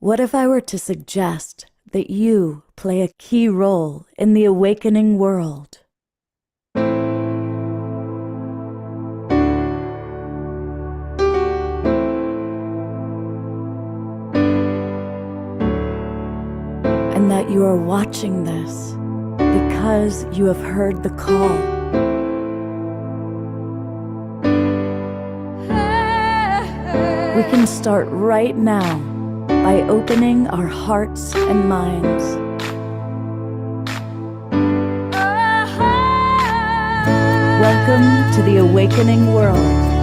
What if I were to suggest that you play a key role in the awakening world? And that you are watching this because you have heard the call. We can start right now by opening our hearts and minds. Welcome to the awakening world.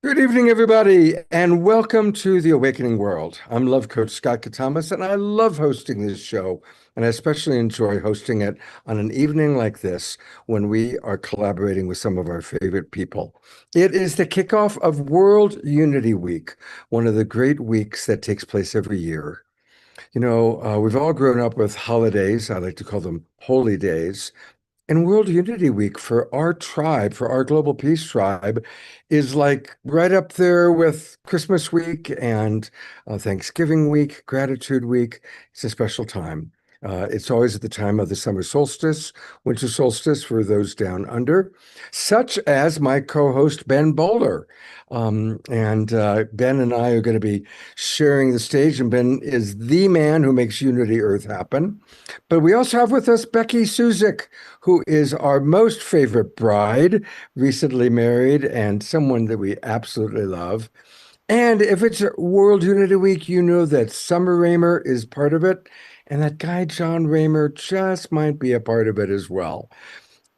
Good evening, everybody, and welcome to The Awakening World. I'm Love Coach Scott Katamas, and I love hosting this show, and I especially enjoy hosting it on an evening like this when we are collaborating with some of our favorite people. It is the kickoff of World Unity Week, one of the great weeks that takes place every year. You know, we've all grown up with holidays. I like to call them holy days. And World Unity Week for our tribe, for our Global Peace Tribe, is like right up there with Christmas Week and Thanksgiving Week, Gratitude Week. It's a special time. It's always at the time of the summer solstice, winter solstice for those down under, such as my co-host Ben Bowler. Ben and I are going to be sharing the stage, and Ben is the man who makes Unity Earth happen. But we also have with us Becky Suzik, who is our most favorite bride, recently married, and someone that we absolutely love. And if it's World Unity Week, you know that Summer Raymer is part of it, and that guy John Raymer just might be a part of it as well.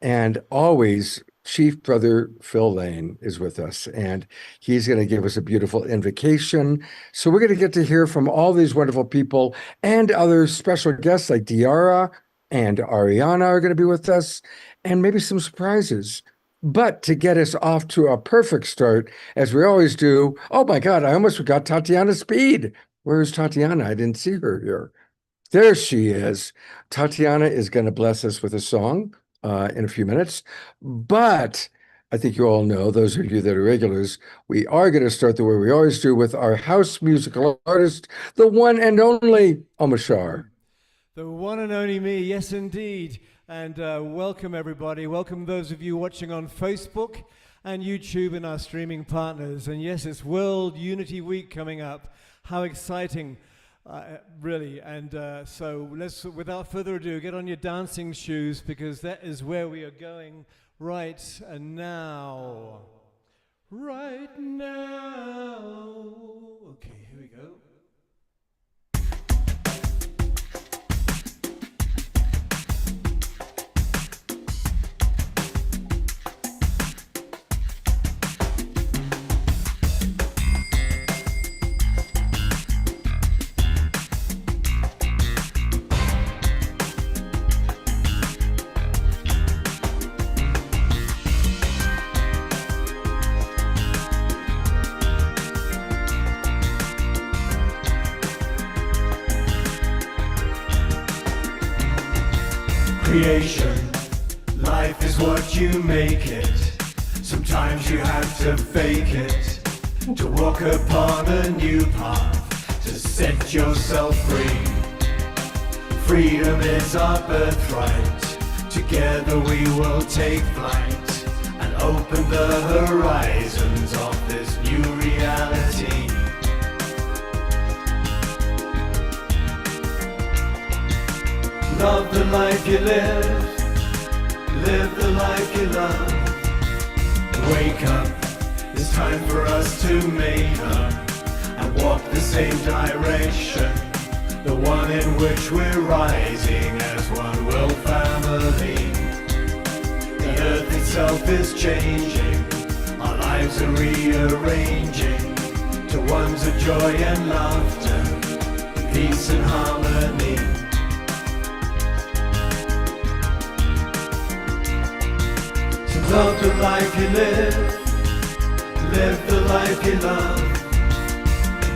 And always, Chief Brother Phil Lane is with us, and he's going to give us a beautiful invocation. So we're going to get to hear from all these wonderful people and other special guests like Diara and Ariana are going to be with us, and maybe some surprises. But to get us off to a perfect start, as we always do, oh my God, I almost forgot Tatiana Speed. Where's Tatiana? I didn't see her here. There she is. Tatiana is going to bless us with a song in a few minutes. But I think you all know, those of you that are regulars, we are going to start the way we always do with our house musical artist, the one and only Omashar. The one and only me, yes indeed. And welcome everybody. Welcome those of you watching on Facebook and YouTube and our streaming partners. And yes, it's World Unity Week coming up. How exciting, really. And so let's, without further ado, get on your dancing shoes, because that is where we are going right now. Right now. Okay, here we go. Creation, life is what you make it. Sometimes you have to fake it, to walk upon a new path, to set yourself free. Freedom is our birthright. Together we will take flight and open the horizons of this this new reality. Love the life you live the life you love. Wake up, it's time for us to make up and walk the same direction, the one in which we're rising as one world family. The earth itself is changing, our lives are rearranging to ones of joy and laughter, peace and harmony. So love the life you live the life you love.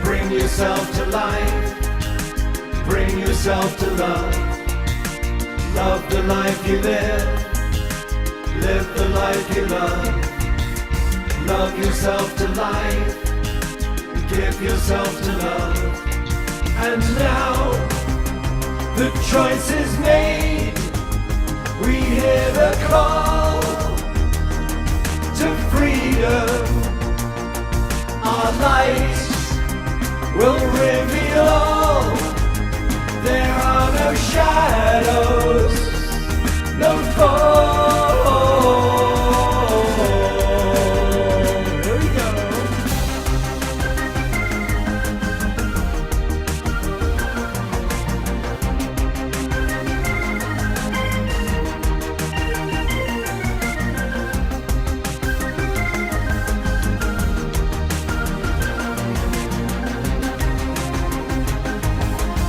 Bring yourself to life, bring yourself to love. Love the life you live the life you love. Love yourself to life, give yourself to love. And now the choice is made, we hear the call to freedom. Our lights will reveal all. There are no shadows, no fall. Here we go.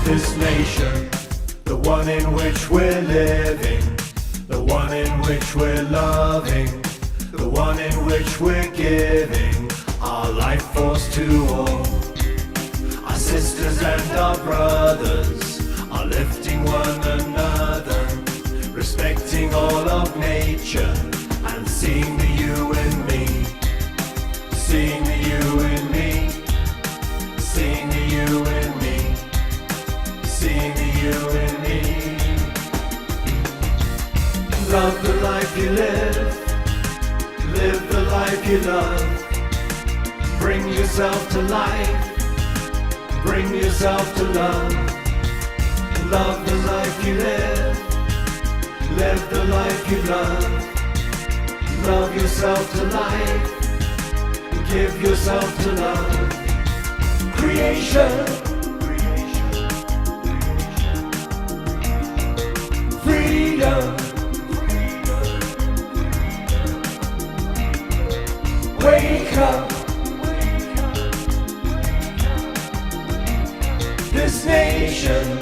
This nation, the one in which we're living, the one in which we're loving, the one in which we're giving our life force to all. Our sisters and our brothers are lifting one another, respecting all of nature and seeing the you in me, seeing the you in me, seeing the you in me. Seeing you and me. Love the life you live the life you love. Bring yourself to life, bring yourself to love. Love the life you live the life you love. Love yourself to life, give yourself to love. Creation, freedom, wake up, this nation.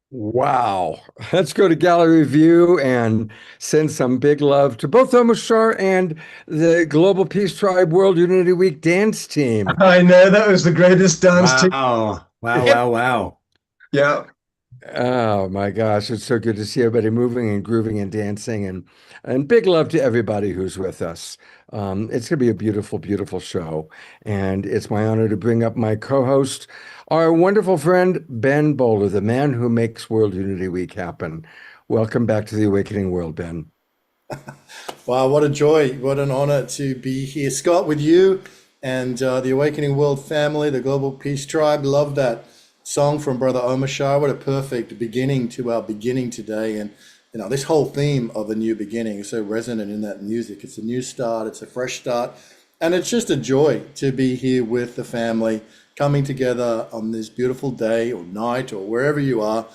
Wow. Let's go to Gallery View and send some big love to both Omashar and the Global Peace Tribe World Unity Week dance team. I know, that was the greatest dance team. Wow. Yeah. Oh my gosh, it's so good to see everybody moving and grooving and dancing, and big love to everybody who's with us. It's gonna be a beautiful, beautiful show, and it's my honor to bring up my co-host, our wonderful friend Ben Bowler, the man who makes World Unity Week happen. Welcome back to the Awakening World, Ben. Wow, what a joy, what an honor to be here, Scott, with you and the Awakening World family, the Global Peace Tribe. Love that song from Brother Omashar. What a perfect beginning to our beginning today. And you know, this whole theme of a new beginning is so resonant in that music. It's a new start, it's a fresh start, and it's just a joy to be here with the family, coming together on this beautiful day or night or wherever you are,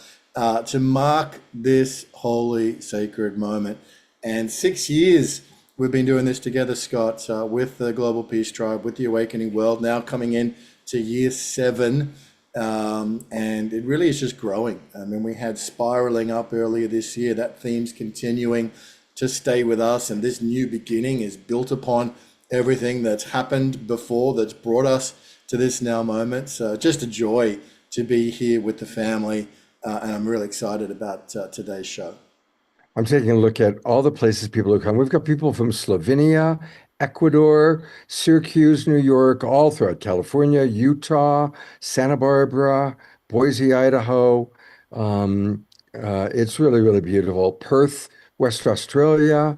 to mark this holy, sacred moment. And 6 years we've been doing this together, Scott, with the Global Peace Tribe, with the Awakening World, now coming in to year 7. And it really is just growing. I mean, we had spiraling up earlier this year. That theme's continuing to stay with us. And this new beginning is built upon everything that's happened before, that's brought us to this now moment. So just a joy to be here with the family. And I'm really excited about today's show. I'm taking a look at all the places people have come. We've got people from Slovenia, Ecuador, Syracuse, New York, all throughout California, Utah, Santa Barbara, Boise, Idaho. It's really, really beautiful. Perth, West Australia,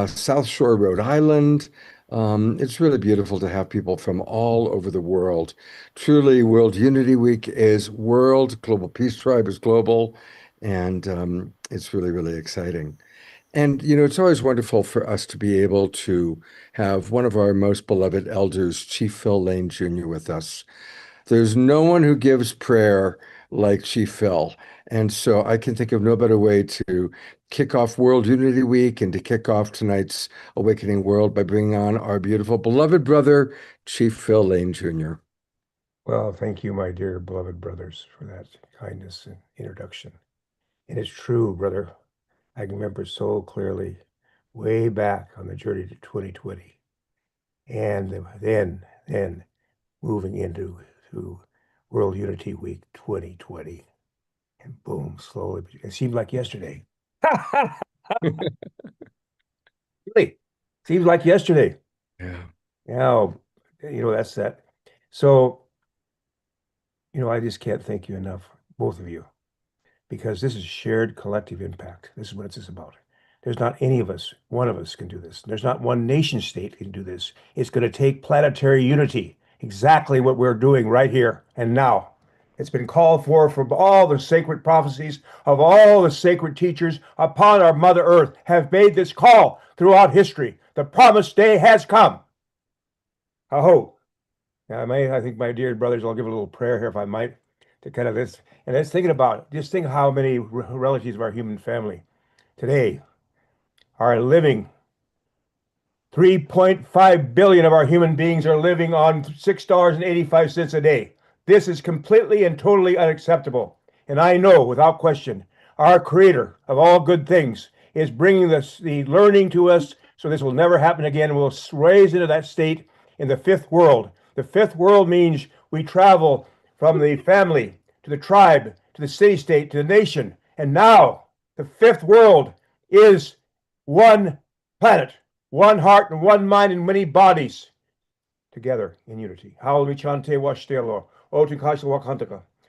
South Shore, Rhode Island. It's really beautiful to have people from all over the world. Truly, World Unity Week is world, Global Peace Tribe is global, and it's really, really exciting. And, you know, it's always wonderful for us to be able to have one of our most beloved elders, Chief Phil Lane Jr., with us. There's no one who gives prayer like Chief Phil. And so I can think of no better way to kick off World Unity Week and to kick off tonight's Awakening World by bringing on our beautiful, beloved brother, Chief Phil Lane Jr. Well, thank you, my dear beloved brothers, for that kindness and introduction. And it's true, brother. I can remember so clearly way back on the journey to 2020. And then moving into World Unity Week 2020. And boom, slowly, it seemed like yesterday. Really, seems like yesterday. Yeah. Now, you know, that's that. So, you know, I just can't thank you enough, both of you, because this is shared collective impact. This is what it's about. There's not any of us, one of us can do this. There's not one nation state can do this. It's going to take planetary unity, exactly what we're doing right here and now. It's been called for from all the sacred prophecies of all the sacred teachers upon our Mother Earth have made this call throughout history. The promised day has come. Aho. Now, I think, my dear brothers, I'll give a little prayer here, if I might, to kind of this. And it's thinking about, just think how many relatives of our human family today are living. 3.5 billion of our human beings are living on $6.85 a day. This is completely and totally unacceptable. And I know, without question, our Creator of all good things is bringing the learning to us, so this will never happen again. We'll raise into that state in the fifth world. The fifth world means we travel from the family to the tribe, to the city-state, to the nation. And now, the fifth world is one planet, one heart, and one mind, and many bodies together in unity.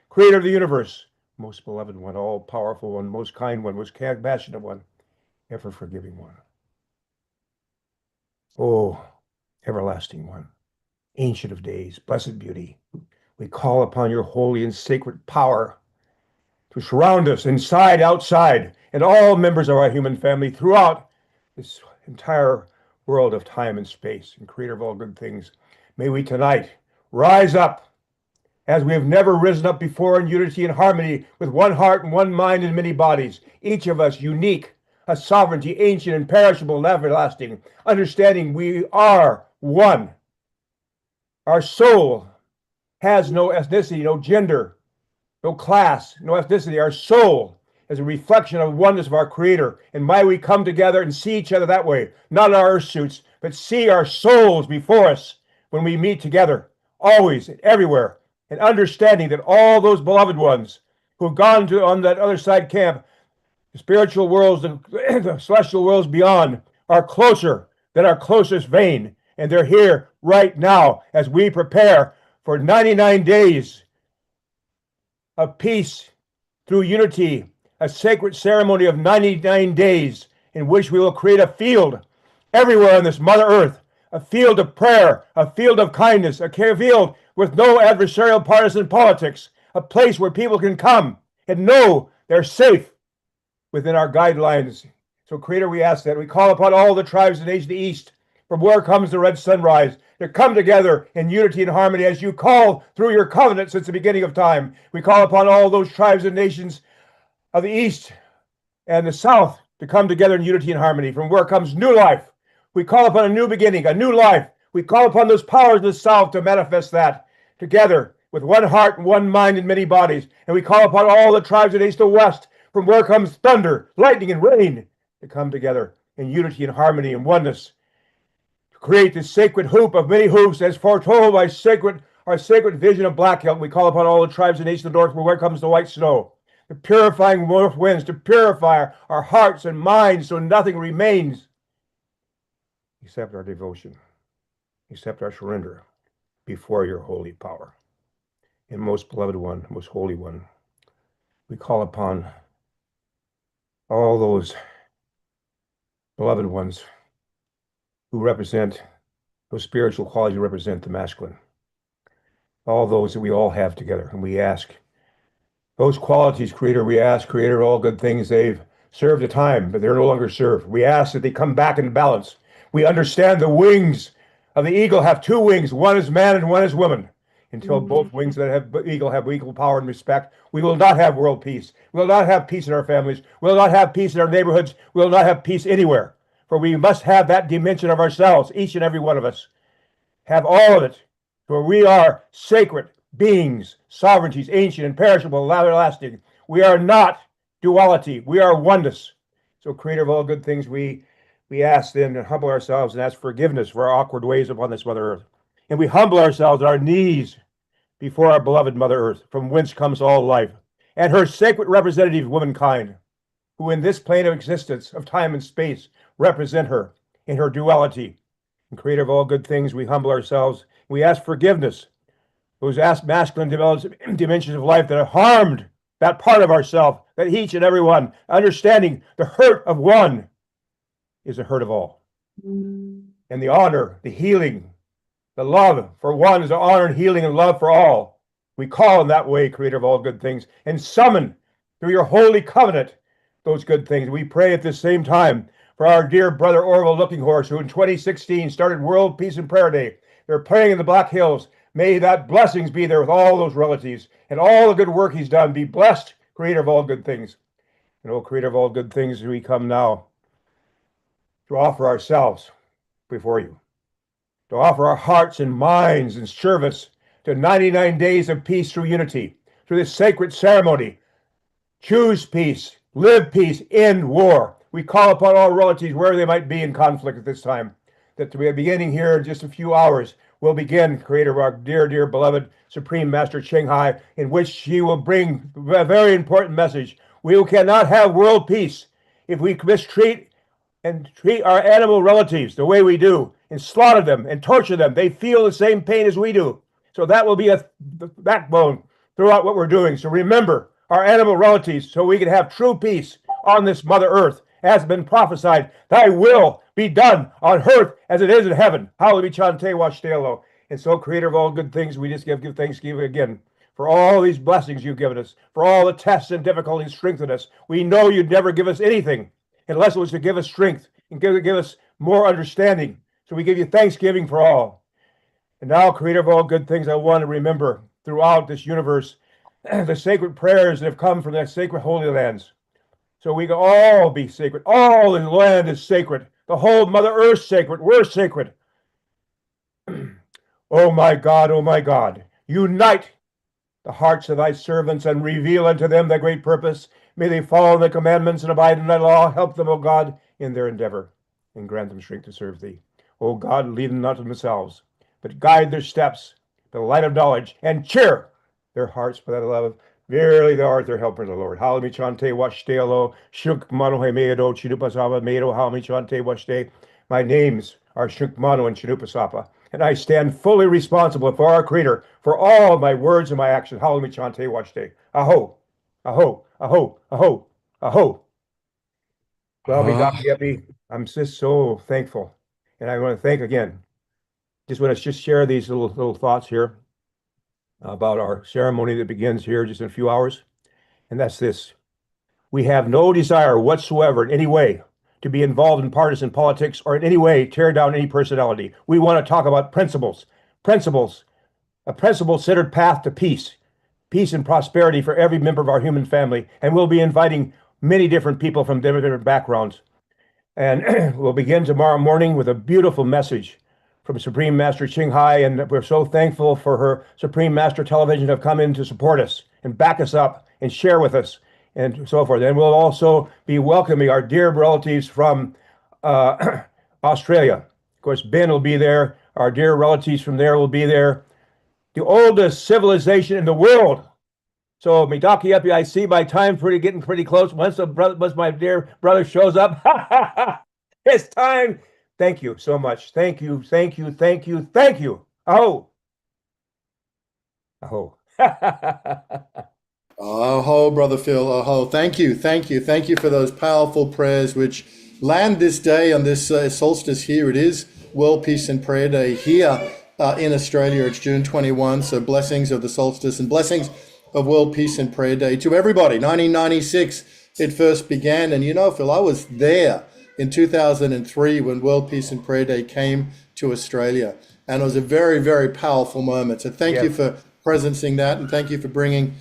Creator of the universe, most beloved one, all-powerful one, most kind one, most compassionate one, ever-forgiving one. Oh, everlasting one, ancient of days, blessed beauty, we call upon your holy and sacred power to surround us inside, outside, and all members of our human family throughout this entire world of time and space, and creator of all good things. May we tonight rise up as we have never risen up before in unity and harmony with one heart and one mind and many bodies, each of us unique, a sovereignty, ancient, imperishable, and everlasting, understanding we are one. Our soul has no ethnicity, no gender, no class, no ethnicity. Our soul is a reflection of oneness of our Creator. And may we come together and see each other that way, not in our earth suits, but see our souls before us when we meet together, always and everywhere, and understanding that all those beloved ones who have gone to on that other side camp, the spiritual worlds, the celestial worlds beyond, are closer than our closest vein. And they're here right now as we prepare for 99 days of peace through unity, a sacred ceremony of 99 days in which we will create a field everywhere on this Mother Earth, a field of prayer, a field of kindness, a field with no adversarial partisan politics, a place where people can come and know they're safe within our guidelines. So, Creator, we ask that. We call upon all the tribes of the nation of the East, from where comes the red sunrise, to come together in unity and harmony as you call through your covenant since the beginning of time. We call upon all those tribes and nations of the East and the South to come together in unity and harmony, from where comes new life, We call upon a new beginning, a new life. We call upon those powers of the South to manifest that together with one heart and one mind and many bodies. And we call upon all the tribes of the East and West, from where comes thunder, lightning, and rain, to come together in unity and harmony and oneness, to create this sacred hoop of many hoops as foretold by our sacred vision of Black Hill. We call upon all the tribes of the East and North, from where comes the white snow, the purifying north winds, to purify our hearts and minds so nothing remains except our devotion, except our surrender before your holy power. And most beloved one, most holy one, we call upon all those beloved ones who represent those spiritual qualities, who represent the masculine, all those that we all have together. And we ask those qualities, Creator, we ask, Creator of all good things, they've served a time, but they're no longer served. We ask that they come back in balance. We understand the wings of the eagle have two wings. One is man and one is woman. Until both wings that have eagle have equal power and respect, we will not have world peace. We will not have peace in our families. We will not have peace in our neighborhoods. We will not have peace anywhere. For we must have that dimension of ourselves, each and every one of us. Have all of it. For we are sacred beings, sovereignties, ancient, imperishable, everlasting. We are not duality. We are oneness. So, Creator of all good things, we ask then and humble ourselves and ask forgiveness for our awkward ways upon this Mother Earth. And we humble ourselves on our knees before our beloved Mother Earth, from whence comes all life, and her sacred representative, womankind, who in this plane of existence, of time and space, represent her in her duality. And Creator of all good things, we humble ourselves. We ask forgiveness, those masculine dimensions of life that have harmed that part of ourself, that each and every one, understanding the hurt of one is the hurt of all. And the honor, the healing, the love for one is the honor and healing and love for all. We call in that way, Creator of all good things, and summon through your holy covenant those good things. We pray at the same time for our dear brother Orville Lookinghorse, who in 2016 started World Peace and Prayer Day. They're praying in the Black Hills. May that blessings be there with all those relatives, and all the good work he's done. Be blessed, Creator of all good things. And, oh, Creator of all good things, we come now to offer ourselves before you, to offer our hearts and minds in service to 99 days of peace through unity, through this sacred ceremony. Choose peace, live peace, end war. We call upon all relatives, wherever they might be in conflict at this time, that we are beginning here in just a few hours. We'll begin, Creator of our dear, dear beloved Supreme Master Ching Hai, in which she will bring a very important message. We cannot have world peace if we mistreat and treat our animal relatives the way we do, and slaughter them and torture them. They feel the same pain as we do. So that will be a backbone throughout what we're doing. So remember our animal relatives so we can have true peace on this Mother Earth, as been prophesied. Thy will be done on earth as it is in heaven. Hallelujah, Chante Washtelo. And so, Creator of all good things, we just give thanksgiving again for all these blessings you've given us, for all the tests and difficulties strengthen us. We know you'd never give us anything unless it was to give us strength and give us more understanding. So we give you thanksgiving for all. And now, Creator of all good things, I want to remember throughout this universe the sacred prayers that have come from the sacred holy lands. So we can all be sacred. All the land is sacred. The whole Mother Earth is sacred. We're sacred. Oh my God, unite the hearts of thy servants and reveal unto them thy great purpose. May they follow thy commandments and abide in thy law. Help them, O God, in their endeavor, and grant them strength to serve thee. O God, lead them not to themselves, but guide their steps by the light of knowledge, and cheer their hearts by that love. Verily thou art their helper, the Lord. Halami chante washtelo, shuk mano hemedo, chinupasapa, medo, halami chante washte. My names are Shuk Mano and Chinupasapa, and I stand fully responsible for our Creator, for all my words and my actions. Halami chante washte. Aho, aho, aho, aho, aho. Well, Dr. Yepi, I'm just so thankful. And I want to thank again. Just want to share these little thoughts here about our ceremony that begins here just in a few hours. And that's this. We have no desire whatsoever in any way to be involved in partisan politics or in any way tear down any personality. We want to talk about principles, a principle-centered path to peace and prosperity for every member of our human family. And we'll be inviting many different people from different backgrounds. And we'll begin tomorrow morning with a beautiful message from Supreme Master Ching Hai. And we're so thankful for her Supreme Master Television to have come in to support us and back us up and share with us and so forth. And we'll also be welcoming our dear relatives from Australia. Of course, Ben will be there. Our dear relatives from there will be there. The oldest civilization in the world. So, Midaki Epi, I see my time getting pretty close. Once my dear brother shows up, it's time. Thank you so much. Thank you, thank you, thank you, thank you. Aho. Aho. Aho, Brother Phil. Aho. Thank you. Thank you. Thank you for those powerful prayers which land this day on this solstice here. It is World Peace and Prayer Day here in Australia. It's June 21. So blessings of the solstice and blessings of World Peace and Prayer Day to everybody. 1996, it first began. And you know, Phil, I was there in 2003 when World Peace and Prayer Day came to Australia. And it was a very, very powerful moment. So thank you for presencing that. And thank you for bringing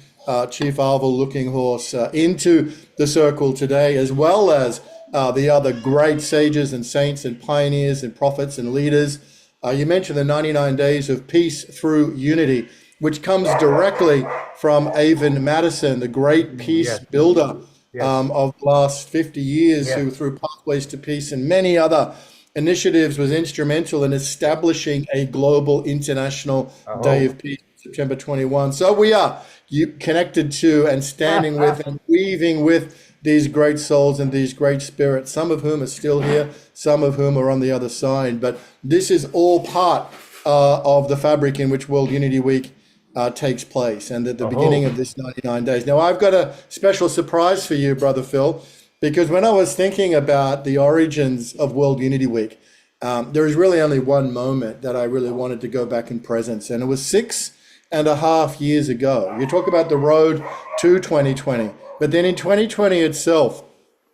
Chief Arvel Looking Horse into the circle today, as well as the other great sages and saints and pioneers and prophets and leaders. You mentioned the 99 days of peace through unity, which comes directly from Avon Madison, the great peace builder of the last 50 years, who through Pathways to Peace and many other initiatives was instrumental in establishing a global international day of peace, September 21. So we are connected to and standing with and weaving with these great souls and these great spirits, some of whom are still here, some of whom are on the other side. But this is all part of the fabric in which World Unity Week takes place, and at the beginning of this 99 days. Now, I've got a special surprise for you, Brother Phil, because when I was thinking about the origins of World Unity Week, there is really only one moment that I really wanted to go back and presence, and it was 6.5 years ago. You talk about the road to 2020, but then in 2020 itself,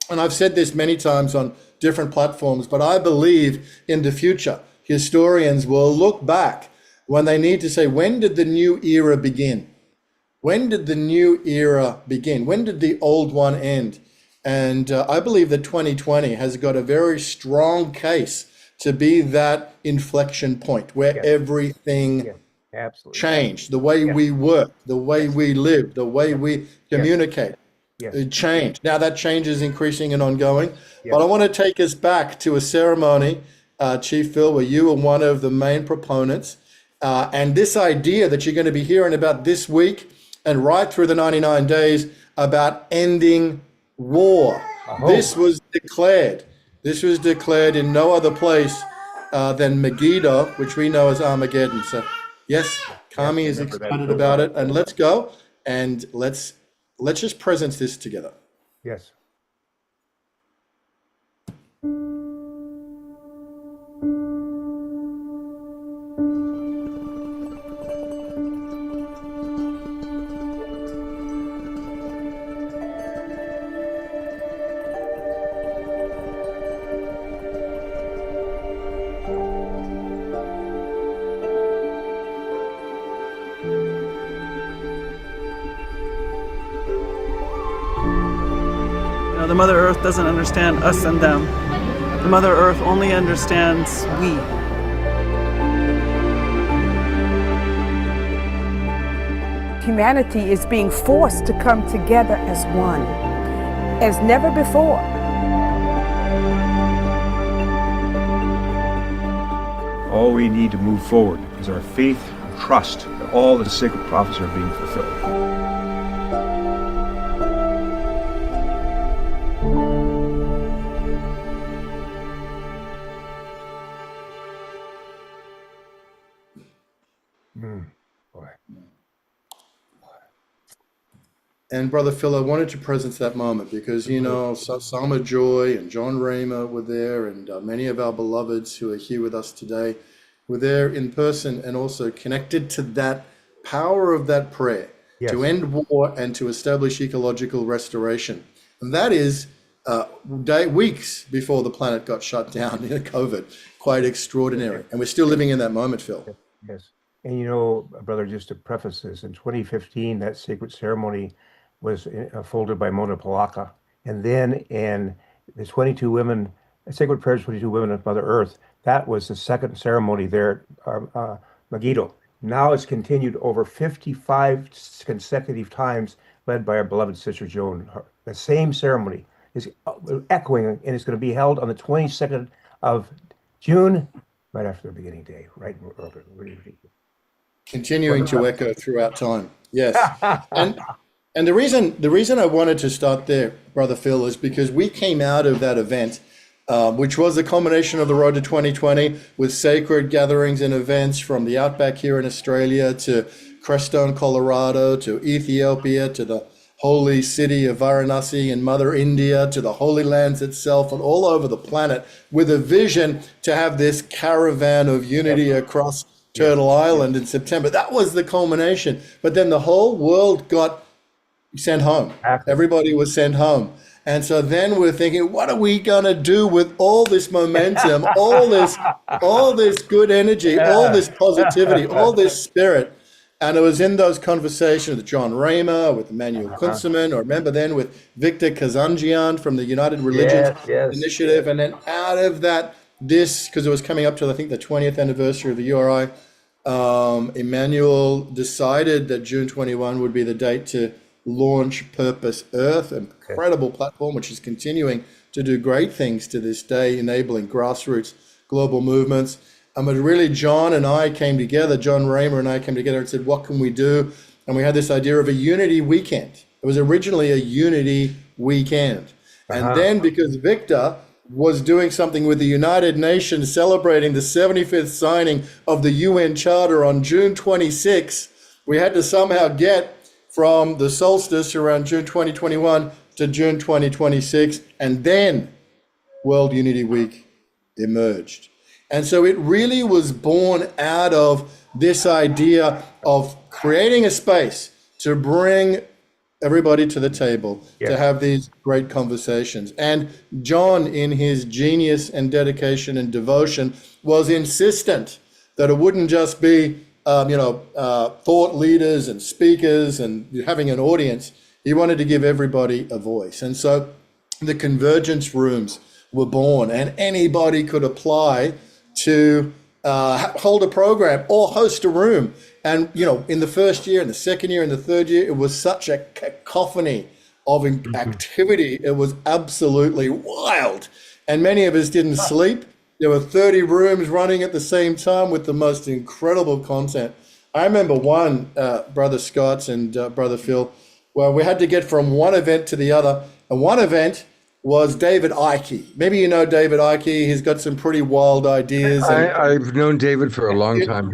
and I've said this many times on different platforms, but I believe in the future, historians will look back when they need to say, when did the new era begin? When did the new era begin? When did the old one end? And I believe that 2020 has got a very strong case to be that inflection point where everything changed. The way we work, the way we live, the way we communicate. It changed. Now that change is increasing and ongoing. But I want to take us back to a ceremony, Chief Phil, where you were one of the main proponents. And this idea that you're going to be hearing about this week and right through the 99 days about ending war. This was declared. This was declared in no other place than Megiddo, which we know as Armageddon. So yes, Kami is excited about it. And let's go and let's just presence this together. Yes. The Mother Earth doesn't understand us and them. The Mother Earth only understands we. Humanity is being forced to come together as one, as never before. All we need to move forward is our faith and trust that all the sacred prophecies are being fulfilled. And Brother Phil, I wanted to presence that moment because, you know, Sama Joy and John Raymer were there, and many of our beloveds who are here with us today were there in person and also connected to that power of that prayer to end war and to establish ecological restoration. And that is weeks before the planet got shut down in COVID. Quite extraordinary. And we're still living in that moment, Phil. Yes. And you know, brother, just to preface this, in 2015, that sacred ceremony was folded by Mona Palaka. And then in the 22 women sacred prayers for the two women of Mother Earth. That was the second ceremony there at Megiddo. Now it's continued over 55 consecutive times, led by our beloved sister Joan. The same ceremony is echoing, and it's going to be held on the 22nd of June, right after the beginning day, right? Continuing to echo throughout time. Yes. And the reason I wanted to start there, Brother Phil, is because we came out of that event, which was a combination of the Road to 2020 with sacred gatherings and events from the outback here in Australia to Crestone, Colorado, to Ethiopia, to the holy city of Varanasi in Mother India, to the Holy Lands itself, and all over the planet, with a vision to have this caravan of unity across Turtle Island in September. That was the culmination. But then the whole world got sent home. Everybody was sent home. And so then we're thinking, what are we going to do with all this momentum, all this good energy, all this positivity, all this spirit? And it was in those conversations with John Raymer, with Emmanuel Kunstmann, or remember then with Victor Kazanjian from the United Religions Initiative. And then out of that, because it was coming up to, I think, the 20th anniversary of the URI, Emmanuel decided that June 21 would be the date to launch Purpose Earth, an incredible platform which is continuing to do great things to this day, enabling grassroots global movements. But really, John and I came together, John Raymer and I came together and said, what can we do? And we had this idea of a unity weekend. It was originally a unity weekend. And then because Victor was doing something with the United Nations celebrating the 75th signing of the UN Charter on June 26, we had to somehow get from the solstice around June 2021 to June 2026, and then World Unity Week emerged. And so it really was born out of this idea of creating a space to bring everybody to the table, to have these great conversations. And John, in his genius and dedication and devotion, was insistent that it wouldn't just be thought leaders and speakers and having an audience. He wanted to give everybody a voice. And so the convergence rooms were born, and anybody could apply to hold a program or host a room. And, in the first year, and the second year, and the third year, it was such a cacophony of activity. It was absolutely wild. And many of us didn't sleep. There were 30 rooms running at the same time with the most incredible content. I remember one, Brother Scott and Brother Phil, where we had to get from one event to the other. And one event was David Icke. Maybe you know David Icke. He's got some pretty wild ideas. I've known David for a long time.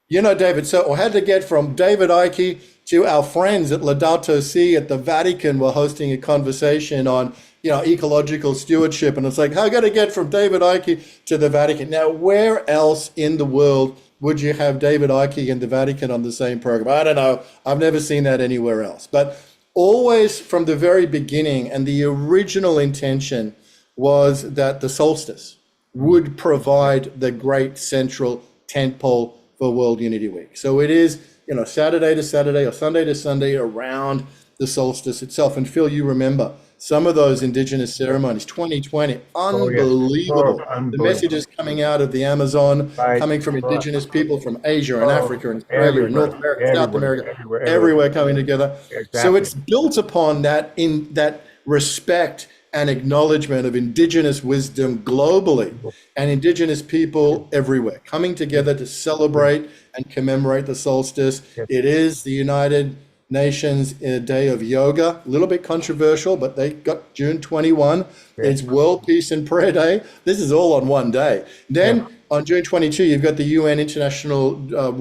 You know David. So I had to get from David Icke to our friends at Laudato Si at the Vatican. We're hosting a conversation on ecological stewardship. And it's like, I got to get from David Icke to the Vatican. Now, where else in the world would you have David Icke and the Vatican on the same program? I don't know. I've never seen that anywhere else. But always from the very beginning, and the original intention was that the solstice would provide the great central tentpole for World Unity Week. So it is, Saturday to Saturday or Sunday to Sunday around the solstice itself. And Phil, you remember some of those indigenous ceremonies, 2020, unbelievable. The messages coming out of the Amazon, coming from indigenous people from Asia and Africa and Australia and North America, South America, everywhere coming together. So it's built upon that, in that respect and acknowledgement of indigenous wisdom globally and indigenous people everywhere coming together to celebrate and commemorate the solstice. It is the United Nations Day of Yoga, a little bit controversial, but they got June 21. It's World Peace and Prayer Day. This is all on one day. Then on June 22, you've got the UN International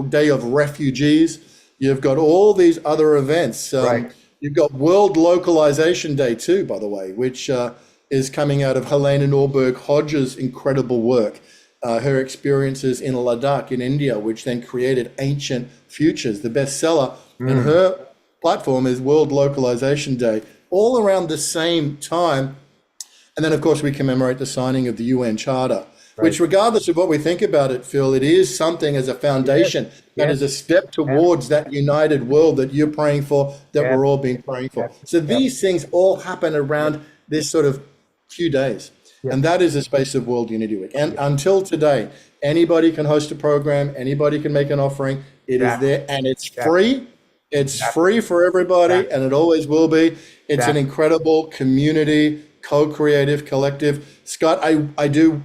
Day of Refugees. You've got all these other events. You've got World Localization Day too, by the way, which is coming out of Helena Norberg Hodge's incredible work. Her experiences in Ladakh in India, which then created Ancient Futures, the bestseller. And her platform is World Localization Day, all around the same time. And then, of course, we commemorate the signing of the UN Charter, which, regardless of what we think about it, Phil, it is something as a foundation that is a step towards that united world that you're praying for, that we're all being praying for. So these things all happen around this sort of few days. And that is the space of World Unity Week. And until today, anybody can host a program, anybody can make an offering. It is there, and it's free. It's free for everybody, and it always will be. It's an incredible community, co-creative, collective. Scott, I do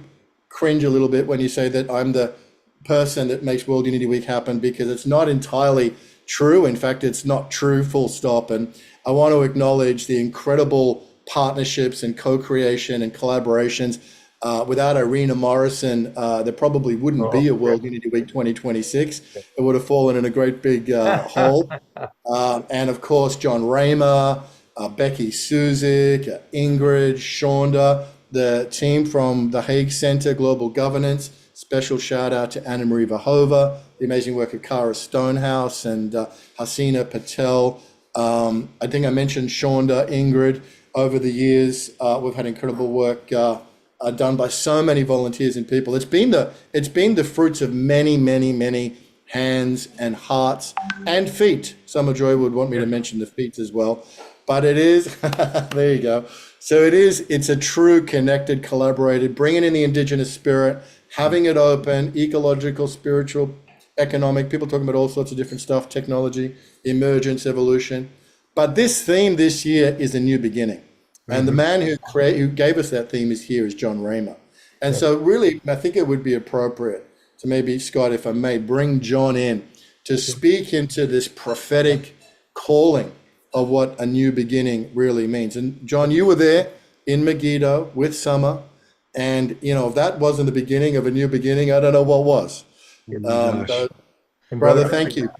cringe a little bit when you say that I'm the person that makes World Unity Week happen, because it's not entirely true. In fact, it's not true, full stop. And I want to acknowledge the incredible partnerships and co-creation and collaborations. Without Irina Morrison, there probably wouldn't be a World Unity Week 2026. It would have fallen in a great big hole. And of course, John Raymer, Becky Suzik, Ingrid, Shonda, the team from the Hague Center Global Governance. Special shout out to Anna Marie Vahova, the amazing work of Kara Stonehouse and Hasina Patel. I think I mentioned Shonda, Ingrid. Over the years, we've had incredible work done by so many volunteers and people. It's been the fruits of many, many, many hands and hearts and feet. Summer Joy would want me to mention the feet as well, but it is, there you go. So it's a true connected, collaborated, bringing in the indigenous spirit, having it open, ecological, spiritual, economic, people talking about all sorts of different stuff, technology, emergence, evolution. But this theme this year is a new beginning. And the man who gave us that theme is John Raymer. And so really, I think it would be appropriate to maybe, Scott, if I may, bring John in to speak into this prophetic calling of what a new beginning really means. And John, you were there in Megiddo with Summer. And, if that wasn't the beginning of a new beginning, I don't know what was. Brother, thank you.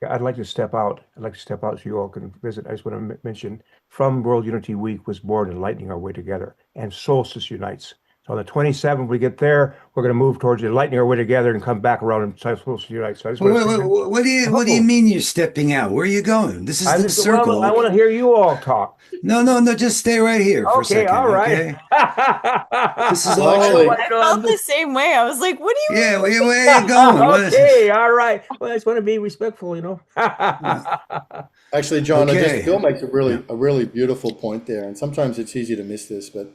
I'd like to step out. So you all can visit. I just want to mention, from World Unity Week was born Enlightening Our Way Together, and Solstice Unites. So on the 27th, we get there, we're going to move towards Enlightening Our Way Together and come back around and Solstice Unites. So I just what do you mean you're stepping out? Where are you going? This is the circle. I want to hear you all talk. No, just stay right here for a second. All right. Okay? This is all. I felt the same way. I was like, what do you mean? Where are you going? Okay, all right. Well, I just want to be respectful, Actually, John, Phil makes a really beautiful point there. And sometimes it's easy to miss this, but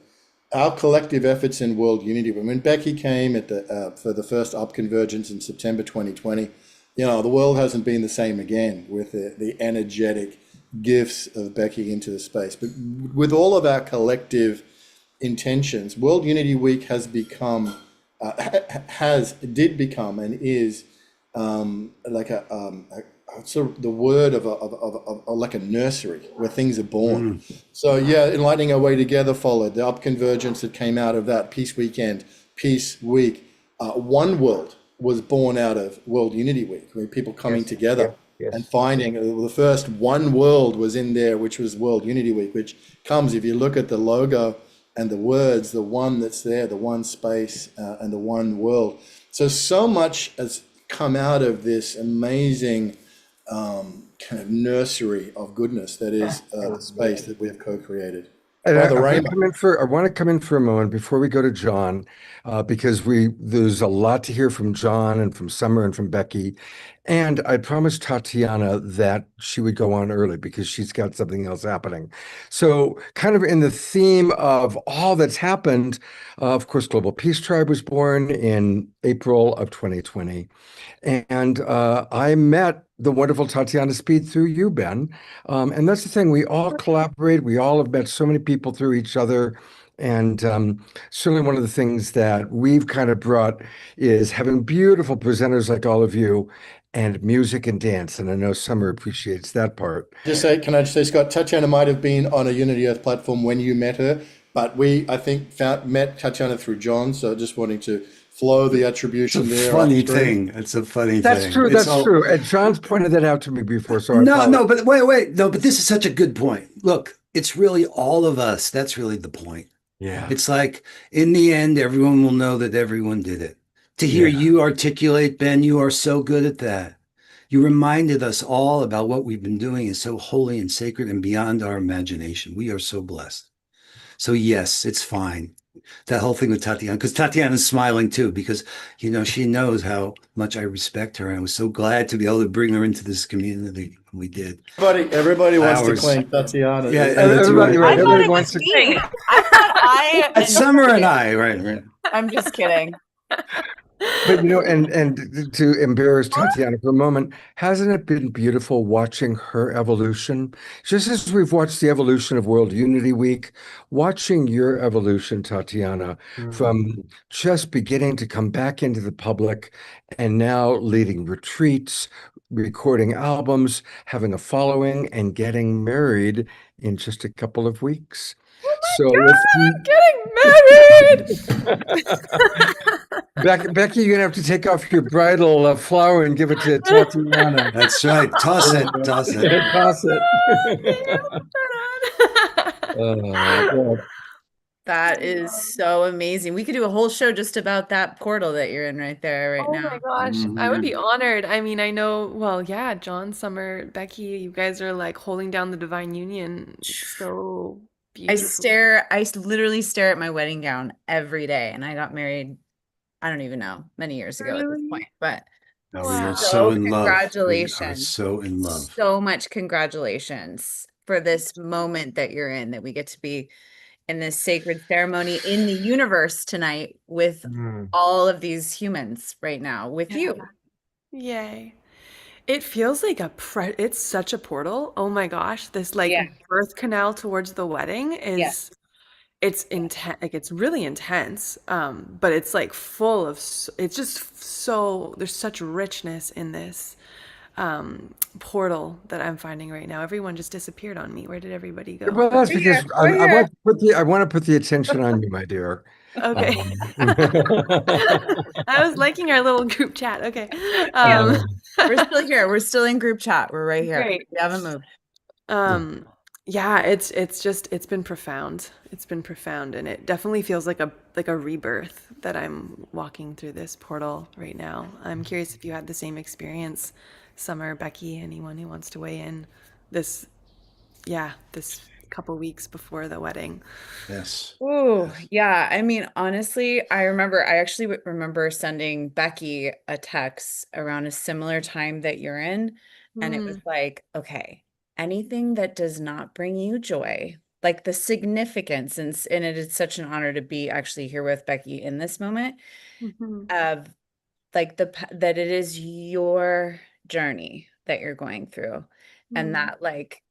our collective efforts in World Unity, when Becky came for the first Up Convergence in September 2020, the world hasn't been the same again with the energetic gifts of Becky into the space. But with all of our collective intentions, World Unity Week has become, did become, and is like the word of like a nursery where things are born. So Enlightening Our Way Together followed the Up Convergence that came out of that Peace Weekend, Peace Week. One World was born out of World Unity Week, where people coming together and finding the first One World was in there, which was World Unity Week, which comes, if you look at the logo and the words, the one that's there, the one space and the one world. So much has come out of this amazing kind of nursery of goodness that is the space that we have co-created. And I want to come in for a moment before we go to John, because there's a lot to hear from John and from Summer and from Becky. And I promised Tatiana that she would go on early because she's got something else happening. So kind of in the theme of all that's happened, of course, Global Peace Tribe was born in April of 2020. And I met the wonderful Tatiana Speed through you, Ben. And that's the thing. We all collaborate. We all have met so many people through each other. And certainly one of the things that we've kind of brought is having beautiful presenters like all of you and music and dance. And I know Summer appreciates that part. Can I just say, Scott, Tatiana might have been on a Unity Earth platform when you met her, but I think, met Tatiana through John. So just wanting to flow the attribution there. It's a funny thing. That's true. That's true. And John's pointed that out to me before. So but wait. No, but this is such a good point. Look, it's really all of us. That's really the point. Yeah. It's like, in the end, everyone will know that everyone did it. To hear you articulate, Ben, you are so good at that. You reminded us all about what we've been doing is so holy and sacred and beyond our imagination. We are so blessed. So yes, it's fine. That whole thing with Tatiana, because Tatiana's smiling too, because, she knows how much I respect her. And I was so glad to be able to bring her into this community. We did. Everybody wants Hours. to claim Tatiana. Yeah, That's everybody, right. right, I thought everybody it wants was to. me. I thought I. Summer and I, right. I'm just kidding. But and to embarrass Tatiana for a moment, hasn't it been beautiful watching her evolution? Just as we've watched the evolution of World Unity Week, watching your evolution, Tatiana, from just beginning to come back into the public and now leading retreats, recording albums, having a following, and getting married in just a couple of weeks. Getting married. Becky, you're gonna have to take off your bridal flower and give it to Tatiana. That's right. Toss it. Toss it. That is so amazing. We could do a whole show just about that portal that you're in right there right now. Oh my gosh, I would be honored. I mean, I know, well, yeah, John, Summer, Becky, you guys are like holding down the divine union. So beautiful. I literally stare at my wedding gown every day, and I got married, I don't even know, many years ago at this point, but No, we are so in love. congratulations. We are so in love. So much congratulations for this moment that you're in, that we get to be in this sacred ceremony in the universe tonight with all of these humans right now with you. Yay. It feels like it's such a portal. Oh my gosh, this like birth canal towards the wedding is it's intense, like it's really intense. But it's like full of it's just so there's such richness in this portal that I'm finding right now. Everyone just disappeared on me. Where did everybody go? Well, that's because I want to put the attention on you, my dear. Okay. I was liking our little group chat. Okay. We're still here. We're still in group chat. We're right here. Great. We haven't moved. Yeah, it's been profound. It's been profound, and it definitely feels like a rebirth that I'm walking through this portal right now. I'm curious if you had the same experience, Summer, Becky, anyone who wants to weigh in this couple weeks before the wedding. Yes. Oh, yeah. I mean, honestly, I actually remember sending Becky a text around a similar time that you're in. And it was like, okay, anything that does not bring you joy, like the significance, and it is such an honor to be actually here with Becky in this moment of like that it is your journey that you're going through, and that like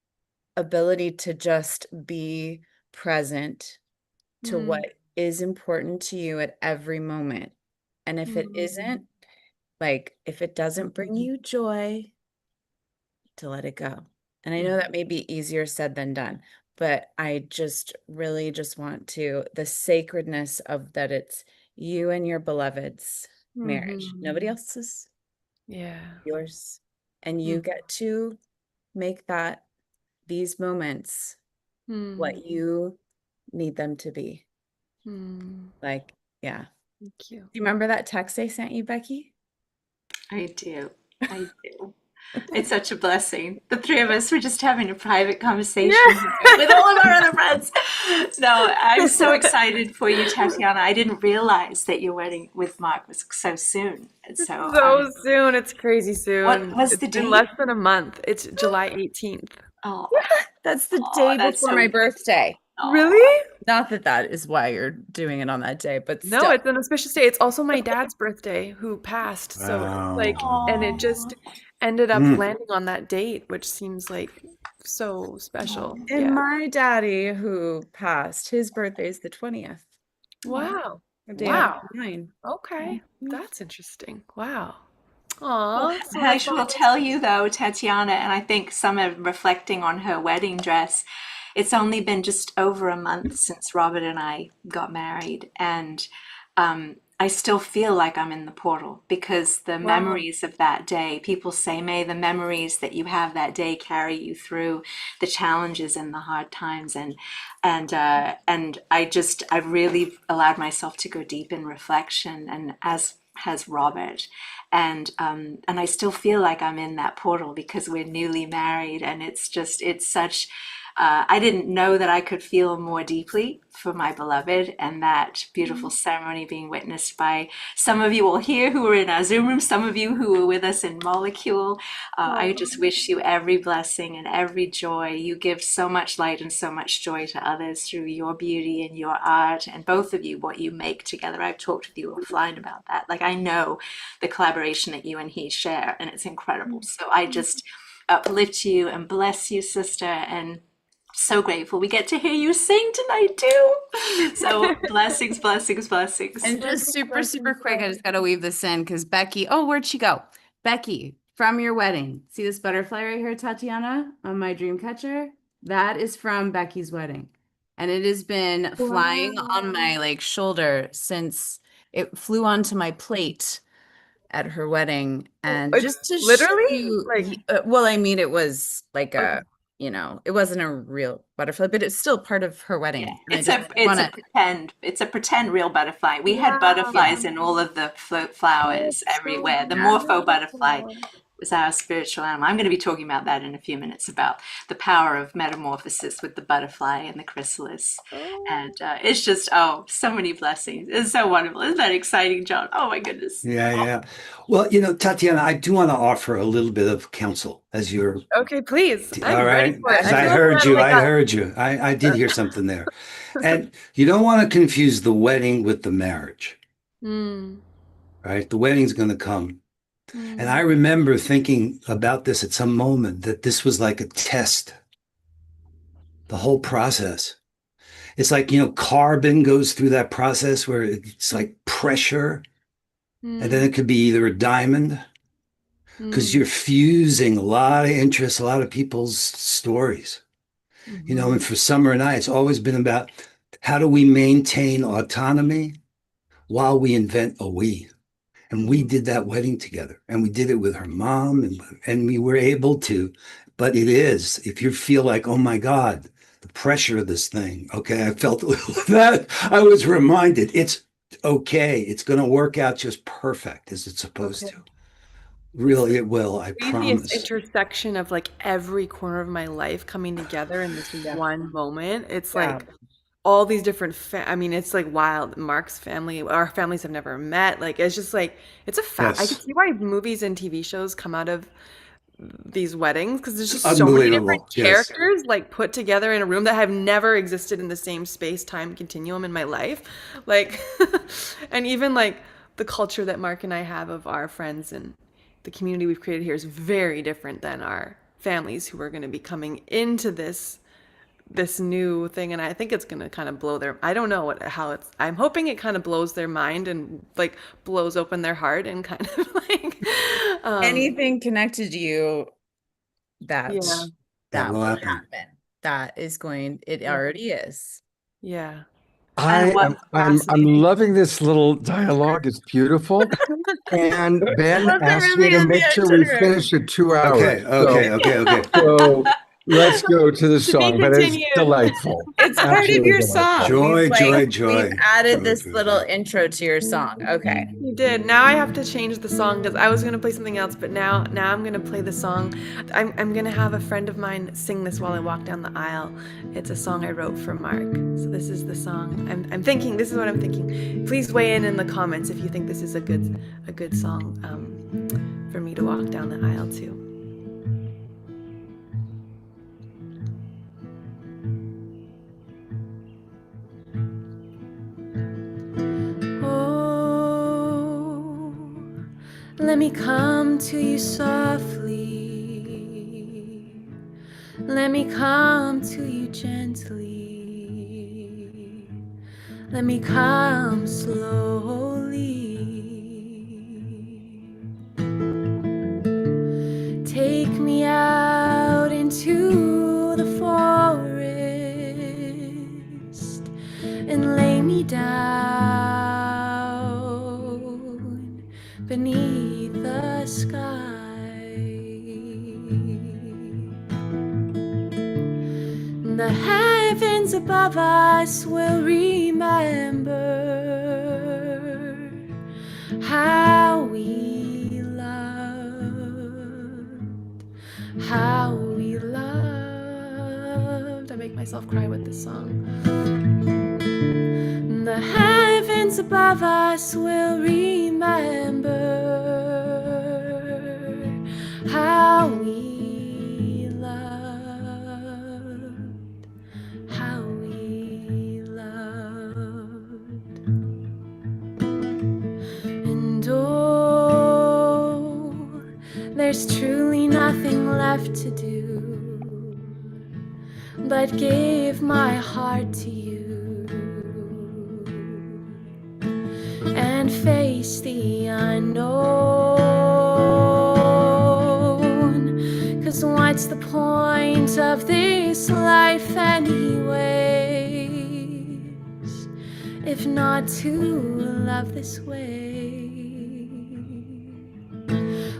ability to just be present to what is important to you at every moment. And if it isn't, like if it doesn't bring you joy, to let it go. And I know that may be easier said than done, but I just really just want to, the sacredness of that it's you and your beloved's marriage, nobody else's, yours. And you get to make that these moments what you need them to be. Like, yeah. Thank you. Do you remember that text I sent you, Becky? I do. It's such a blessing. The three of us were just having a private conversation with all of our other friends. No, I'm so excited for you, Tatiana. I didn't realize that your wedding with Mark was so soon. So soon. It's crazy soon. What's the It's date? in less than a month. It's July 18th. Oh, that's the day before my birthday. Really? Not that is why you're doing it on that day, but No, still. it's an auspicious day. It's also my dad's birthday who passed. So and it just ended up landing on that date, which seems like so special. And my daddy who passed, his birthday is the 20th. Wow. A day after mine. Okay. That's interesting. Wow. Well, Aw. I will tell you though, Tatiana, and I think Summer reflecting on her wedding dress, it's only been just over a month since Robert and I got married, and I still feel like I'm in the portal because the memories of that day, people say, may the memories that you have that day carry you through the challenges and the hard times, and I've really allowed myself to go deep in reflection, and as has Robert, and I still feel like I'm in that portal because we're newly married, and it's such I didn't know that I could feel more deeply for my beloved, and that beautiful ceremony being witnessed by some of you all here who were in our Zoom room, some of you who were with us in Molecule. I just wish you every blessing and every joy. You give so much light and so much joy to others through your beauty and your art, and both of you, what you make together. I've talked with you offline about that. Like, I know the collaboration that you and he share, and it's incredible. So I just uplift you and bless you, sister, and so grateful we get to hear you sing tonight too. So blessings, blessings, blessings. And just super quick, I just got to weave this in because Becky, oh, where'd she go? Becky, from your wedding. See this butterfly right here, Tatiana, on my dream catcher? That is from Becky's wedding. And it has been flying on my like shoulder since it flew onto my plate at her wedding. And just to literally show you, well, I mean, it was like a, you know, it wasn't a real butterfly, but it's still part of her wedding. It's a pretend real butterfly. We had butterflies in all of the flowers everywhere. The morpho butterfly was our spiritual animal. I'm going to be talking about that in a few minutes, about the power of metamorphosis with the butterfly and the chrysalis. And it's just, so many blessings. It's so wonderful. Isn't that exciting, John? Oh my goodness. Yeah. Well, you know, Tatiana, I do want to offer a little bit of counsel as you're. Okay, please. All right. I heard you. I did hear something there. And you don't want to confuse the wedding with the marriage. Right? The wedding's going to come. And I remember thinking about this at some moment, that this was like a test. The whole process. It's like, you know, carbon goes through that process where it's like pressure. And then it could be either a diamond, because you're fusing a lot of interests, a lot of people's stories. You know, and for Summer and I, it's always been about how do we maintain autonomy while we invent a we. And we did that wedding together, and we did it with her mom, and we were able to. But it is, if you feel like, oh my God, the pressure of this thing. Okay, I felt a little of that. I was reminded it's okay. It's going to work out just perfect as it's supposed to. Really, it will. I promise. Intersection of like every corner of my life coming together in this one moment. It's like all these different I mean, it's like wild. Mark's family, our families have never met. Like, it's just like, it's a fact. I can see why movies and TV shows come out of these weddings, because there's just so many different characters like put together in a room that have never existed in the same space-time continuum in my life. Like, and even like the culture that Mark and I have of our friends and the community we've created here is very different than our families who are going to be coming into this new thing. And I think it's going to kind of blow I don't know I'm hoping it kind of blows their mind and like blows open their heart and kind of like anything connected to you that will happen. That is it already is. Yeah. I'm loving this little dialogue. It's beautiful. And Ben asked me to make sure we finish at 2 hours. Okay. So let's go to the song, but it's delightful. It's part of your song. Joy. We've added this little intro to your song. Okay. You did. Now I have to change the song because I was going to play something else, but now I'm going to play the song. I'm going to have a friend of mine sing this while I walk down the aisle. It's a song I wrote for Mark. So this is the song. I'm thinking, this is what I'm thinking. Please weigh in the comments if you think this is a good song for me to walk down the aisle to. Let me come to you softly. Let me come to you gently. Let me come slowly. Take me out into the forest and lay me down beneath the sky. The heavens above us will remember how we loved, how we loved. myself cry with this song. The heavens above us will remember how we loved, how we loved. And oh, there's truly nothing left to do but give my heart to you and face the unknown. 'Cause what's the point of this life anyways, if not to love this way?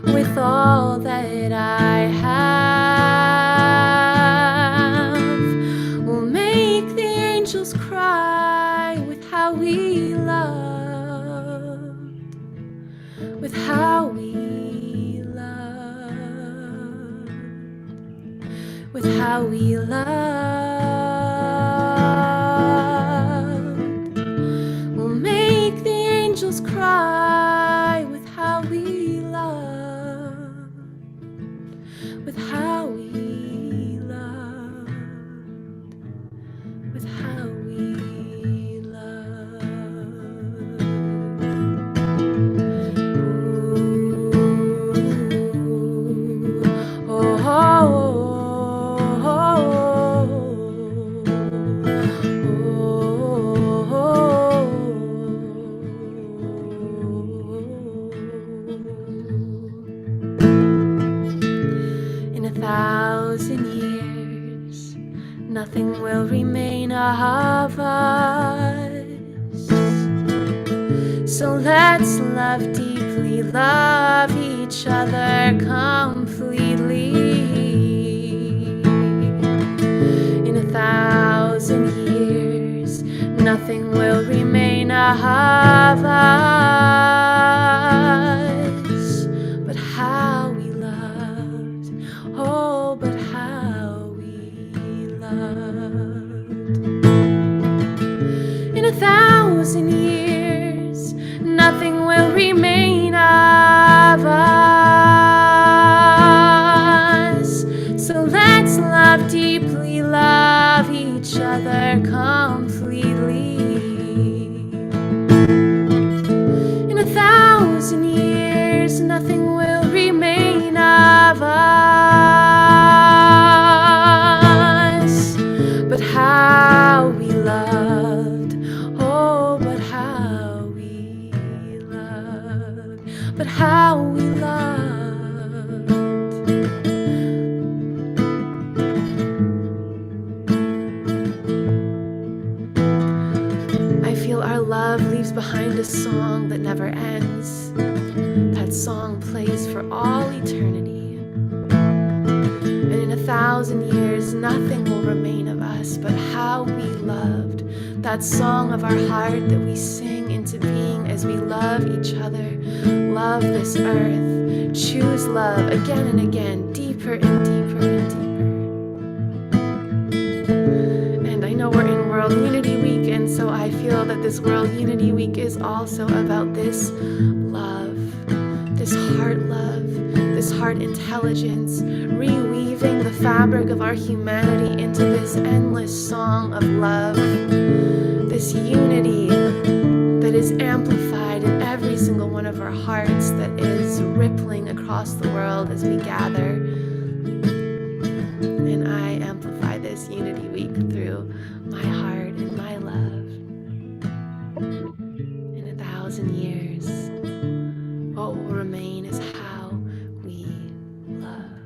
With all that I have, we'll make the angels cry with how we loved, with how we loved, with how we loved. We'll make the angels cry with how we loved, with how we loved, with how we loved. Ooh, oh, oh, in 1,000 years, nothing will remain of us. So let's love deeply, love each other completely. In 1,000 years, nothing will remain of us but how we loved. Oh, but how we loved. In 1,000 years, nothing will remain of us. So let's love deeply, love each other completely. In 1,000 years, nothing will remain of us but how we loved. Oh, but how we loved, but how we loved. I feel our love leaves behind a song that never ends. That song plays for all eternity. And in 1,000 years, nothing will remain of us but how we loved. That song of our heart that we sing into being as we love each other, love this earth, choose love again and again, deeper and deeper and deeper. And I know we're in World Unity Week, and so I feel that this World Unity Week is also about this love, this heart love, this heart intelligence, reweaving the fabric of our humanity into this endless song of love, this unity that is amplified in every single one of our hearts, that is rippling across the world as we gather. And I amplify this Unity Week through my heart and my love. In 1,000 years, what will remain is how we love.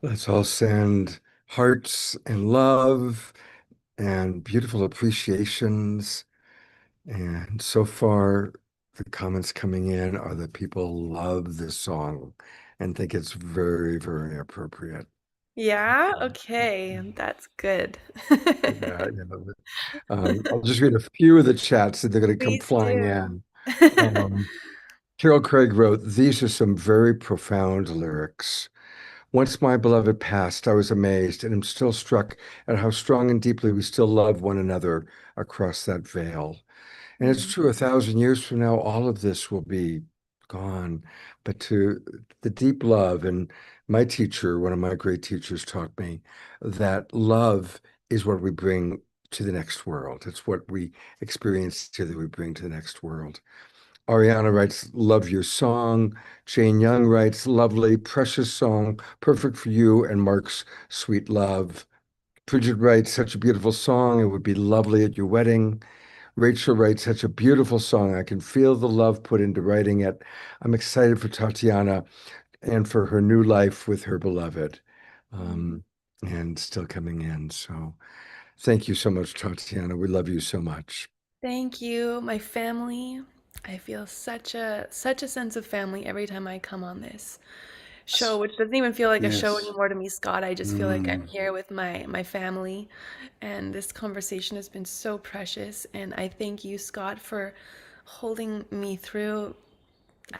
Let's all send hearts and love and beautiful appreciations. And so far, the comments coming in are that people love this song and think it's very, very appropriate. Yeah, okay, that's good. Yeah, I'll just read a few of the chats that they're going to come Please flying do. in. Um, Carol Craig wrote, "These are some very profound lyrics. Once my beloved passed, I was amazed and am still struck at how strong and deeply we still love one another across that veil. And it's true, 1,000 years from now, all of this will be gone. But to the deep love, and my teacher, one of my great teachers, taught me that love is what we bring to the next world. It's what we experience together we bring to the next world." Ariana writes, "Love your song." Jane Young writes, "Lovely, precious song, perfect for you and Mark's sweet love." Bridget writes, "Such a beautiful song. It would be lovely at your wedding." Rachel writes, "Such a beautiful song. I can feel the love put into writing it. I'm excited for Tatiana and for her new life with her beloved." And still coming in. So thank you so much, Tatiana. We love you so much. Thank you, my family. I feel such a sense of family every time I come on this show, which doesn't even feel like a show Yes. anymore to me, Scott. I just feel like I'm Mm. here with my family, and this conversation has been so precious. And I thank you, Scott, for holding me through.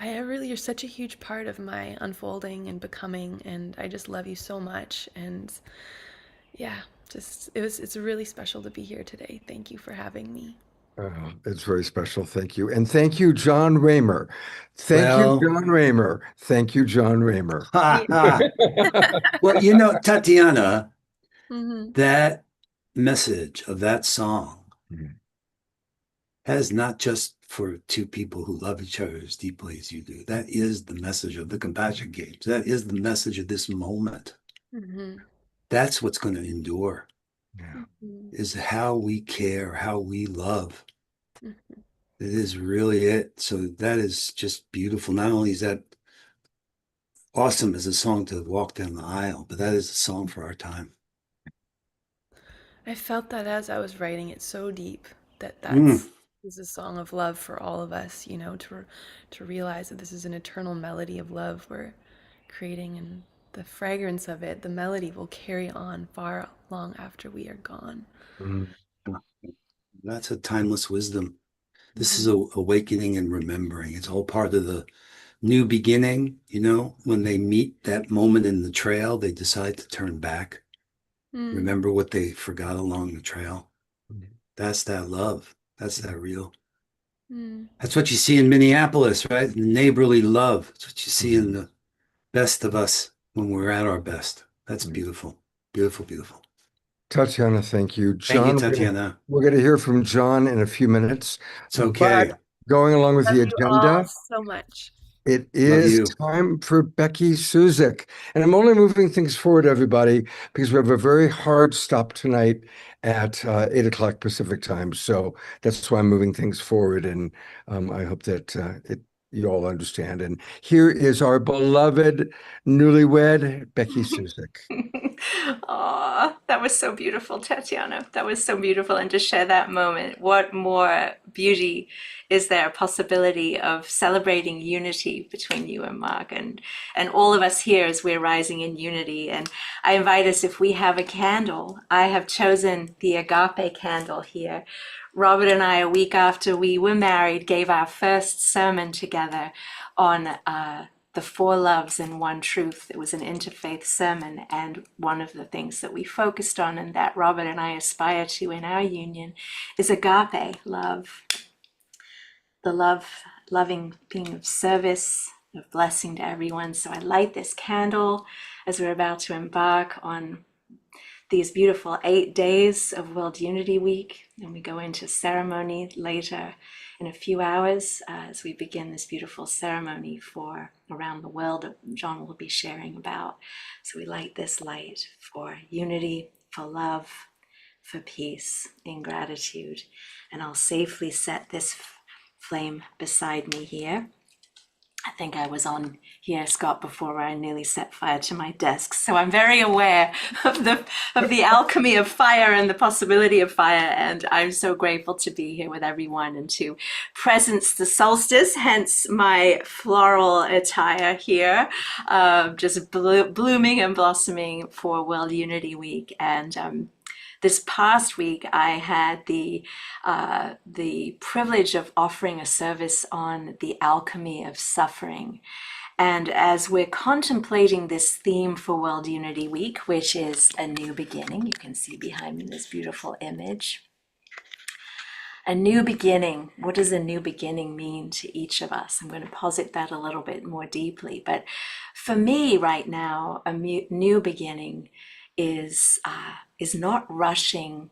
You're such a huge part of my unfolding and becoming, and I just love you so much. And yeah, it's really special to be here today. Thank you for having me. It's very special. Thank you. And thank you, John Raymer. Thank Well, you, John Raymer. Thank you, John Raymer. ha, ha. Well, you know, Tatiana, Mhm. that message of that song Mhm. has not just for two people who love each other as deeply as you do. That is the message of the Compassion Games. That is the message of this moment. Mhm. That's what's going to endure, Yeah. Mhm. is how we care, how we love. Mhm. It is really it. So that is just beautiful. Not only is that awesome as a song to walk down the aisle, but that is a song for our time. I felt that as I was writing it so deep that Mm. this is a song of love for all of us, to realize that this is an eternal melody of love we're creating, and the fragrance of it, the melody will carry on far long after we are gone. Mhm. That's a timeless wisdom. This is Mhm. awakening and remembering. It's all part of the new beginning. When they meet that moment in the trail, they decide to turn back. Mm. Remember what they forgot along the trail. Mhm. That's that love. That's that real. Mm. That's what you see in Minneapolis, right? Neighborly love. That's what you see in the best of us when we're at our best. That's beautiful. Beautiful, beautiful. Tatiana, thank you. Thank you, John, Tatiana. we're going to hear from John in a few minutes. It's okay. But going along with Love the you all agenda, so much. it Love is you. time for Becky Suzik. And I'm only moving things forward, everybody, because we have a very hard stop tonight at 8 o'clock Pacific time. So that's why I'm moving things forward. And I hope that you all understand. And here is our beloved newlywed, Becky Suzik. Oh, that was so beautiful, Tatiana. That was so beautiful. And to share that moment, what more beauty is there, possibility of celebrating unity between you and Mark and all of us here as we're rising in unity. And I invite us, if we have a candle, I have chosen the agape candle here. Robert and I, a week after we were married, gave our first sermon together on the four loves and one truth. It was an interfaith sermon, and one of the things that we focused on and that Robert and I aspire to in our union is agape love. The loving being of service, of blessing to everyone. So I light this candle as we're about to embark on these beautiful 8 days of World Unity Week, and we go into ceremony later in a few hours as we begin this beautiful ceremony for around the world that John will be sharing about. So we light this light for unity, for love, for peace, in gratitude. And I'll safely set this flame beside me here. I think I was on here, Scott, before where I nearly set fire to my desk. So I'm very aware of the alchemy of fire and the possibility of fire. And I'm so grateful to be here with everyone and to presence the solstice, hence my floral attire here, just blooming and blossoming for World Unity Week. And this past week, I had the privilege of offering a service on the alchemy of suffering. And as we're contemplating this theme for World Unity Week, which is a new beginning, you can see behind me this beautiful image. A new beginning. What does a new beginning mean to each of us? I'm going to posit that a little bit more deeply. But for me right now, a new beginning is not rushing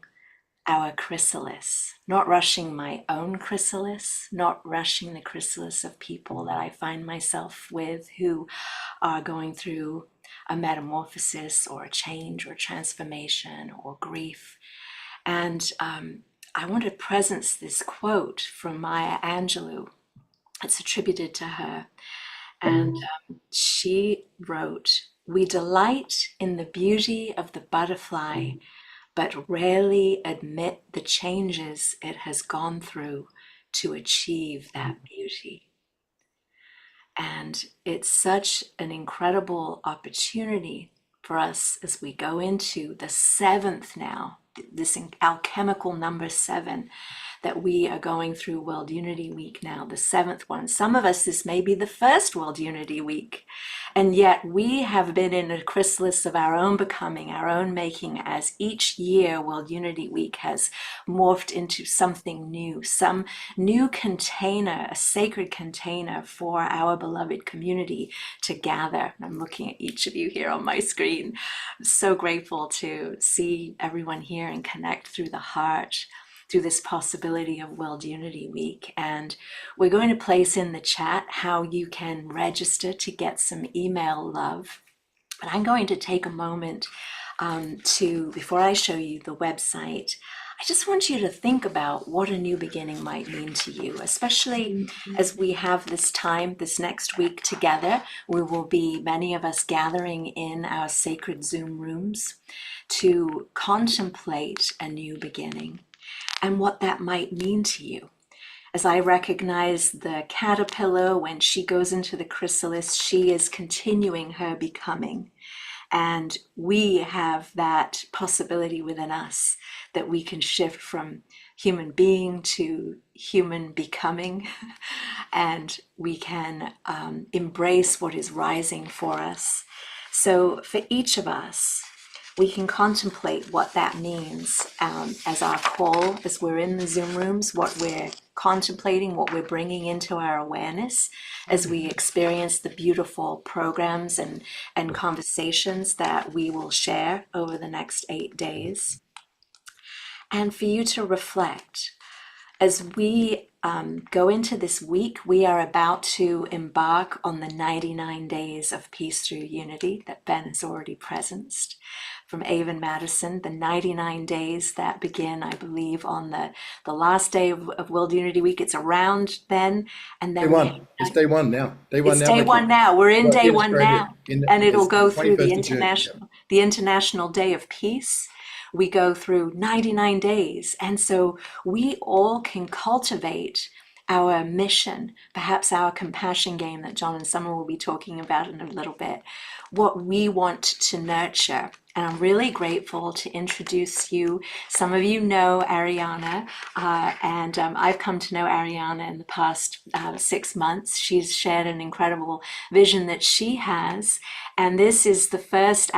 our chrysalis, not rushing my own chrysalis, not rushing the chrysalis of people that I find myself with who are going through a metamorphosis or a change or transformation or grief. And I want to presence this quote from Maya Angelou. It's attributed to her. And she wrote, "We delight in the beauty of the butterfly, but rarely admit the changes it has gone through to achieve that beauty." And it's such an incredible opportunity for us as we go into the seventh now, this alchemical number 7, that we are going through World Unity Week now, the 7th one. Some of us, this may be the first World Unity Week, and yet we have been in a chrysalis of our own becoming, our own making, as each year World Unity Week has morphed into something new, some new container, a sacred container for our beloved community to gather. And I'm looking at each of you here on my screen. I'm so grateful to see everyone here and connect through the heart, through this possibility of World Unity Week. And we're going to place in the chat how you can register to get some email love. But I'm going to take a moment before I show you the website, I just want you to think about what a new beginning might mean to you, especially as we have this time, this next week together. We will be, many of us, gathering in our sacred Zoom rooms to contemplate a new beginning and what that might mean to you. As I recognize the caterpillar, when she goes into the chrysalis, she is continuing her becoming. And we have that possibility within us that we can shift from human being to human becoming, and we can embrace what is rising for us. So for each of us, we can contemplate what that means as our call, as we're in the Zoom rooms, what we're contemplating, what we're bringing into our awareness as we experience the beautiful programs and conversations that we will share over the next 8 days. And for you to reflect. As we go into this week, we are about to embark on the 99 days of peace through unity that Ben has already presenced from Avon Madison, the 99 days that begin, I believe, on the last day of World Unity Week. It's around then. And then day one. It's day one now. Day one it's now. Day one now. We're in day one now. And it'll go through the 21st of International Day of Peace. We go through 99 days. And so we all can cultivate our mission, perhaps our compassion game that John and Summer will be talking about in a little bit, what we want to nurture. And I'm really grateful to introduce you. Some of you know Ariana, and I've come to know Ariana in the past 6 months. She's shared an incredible vision that she has. And this is the first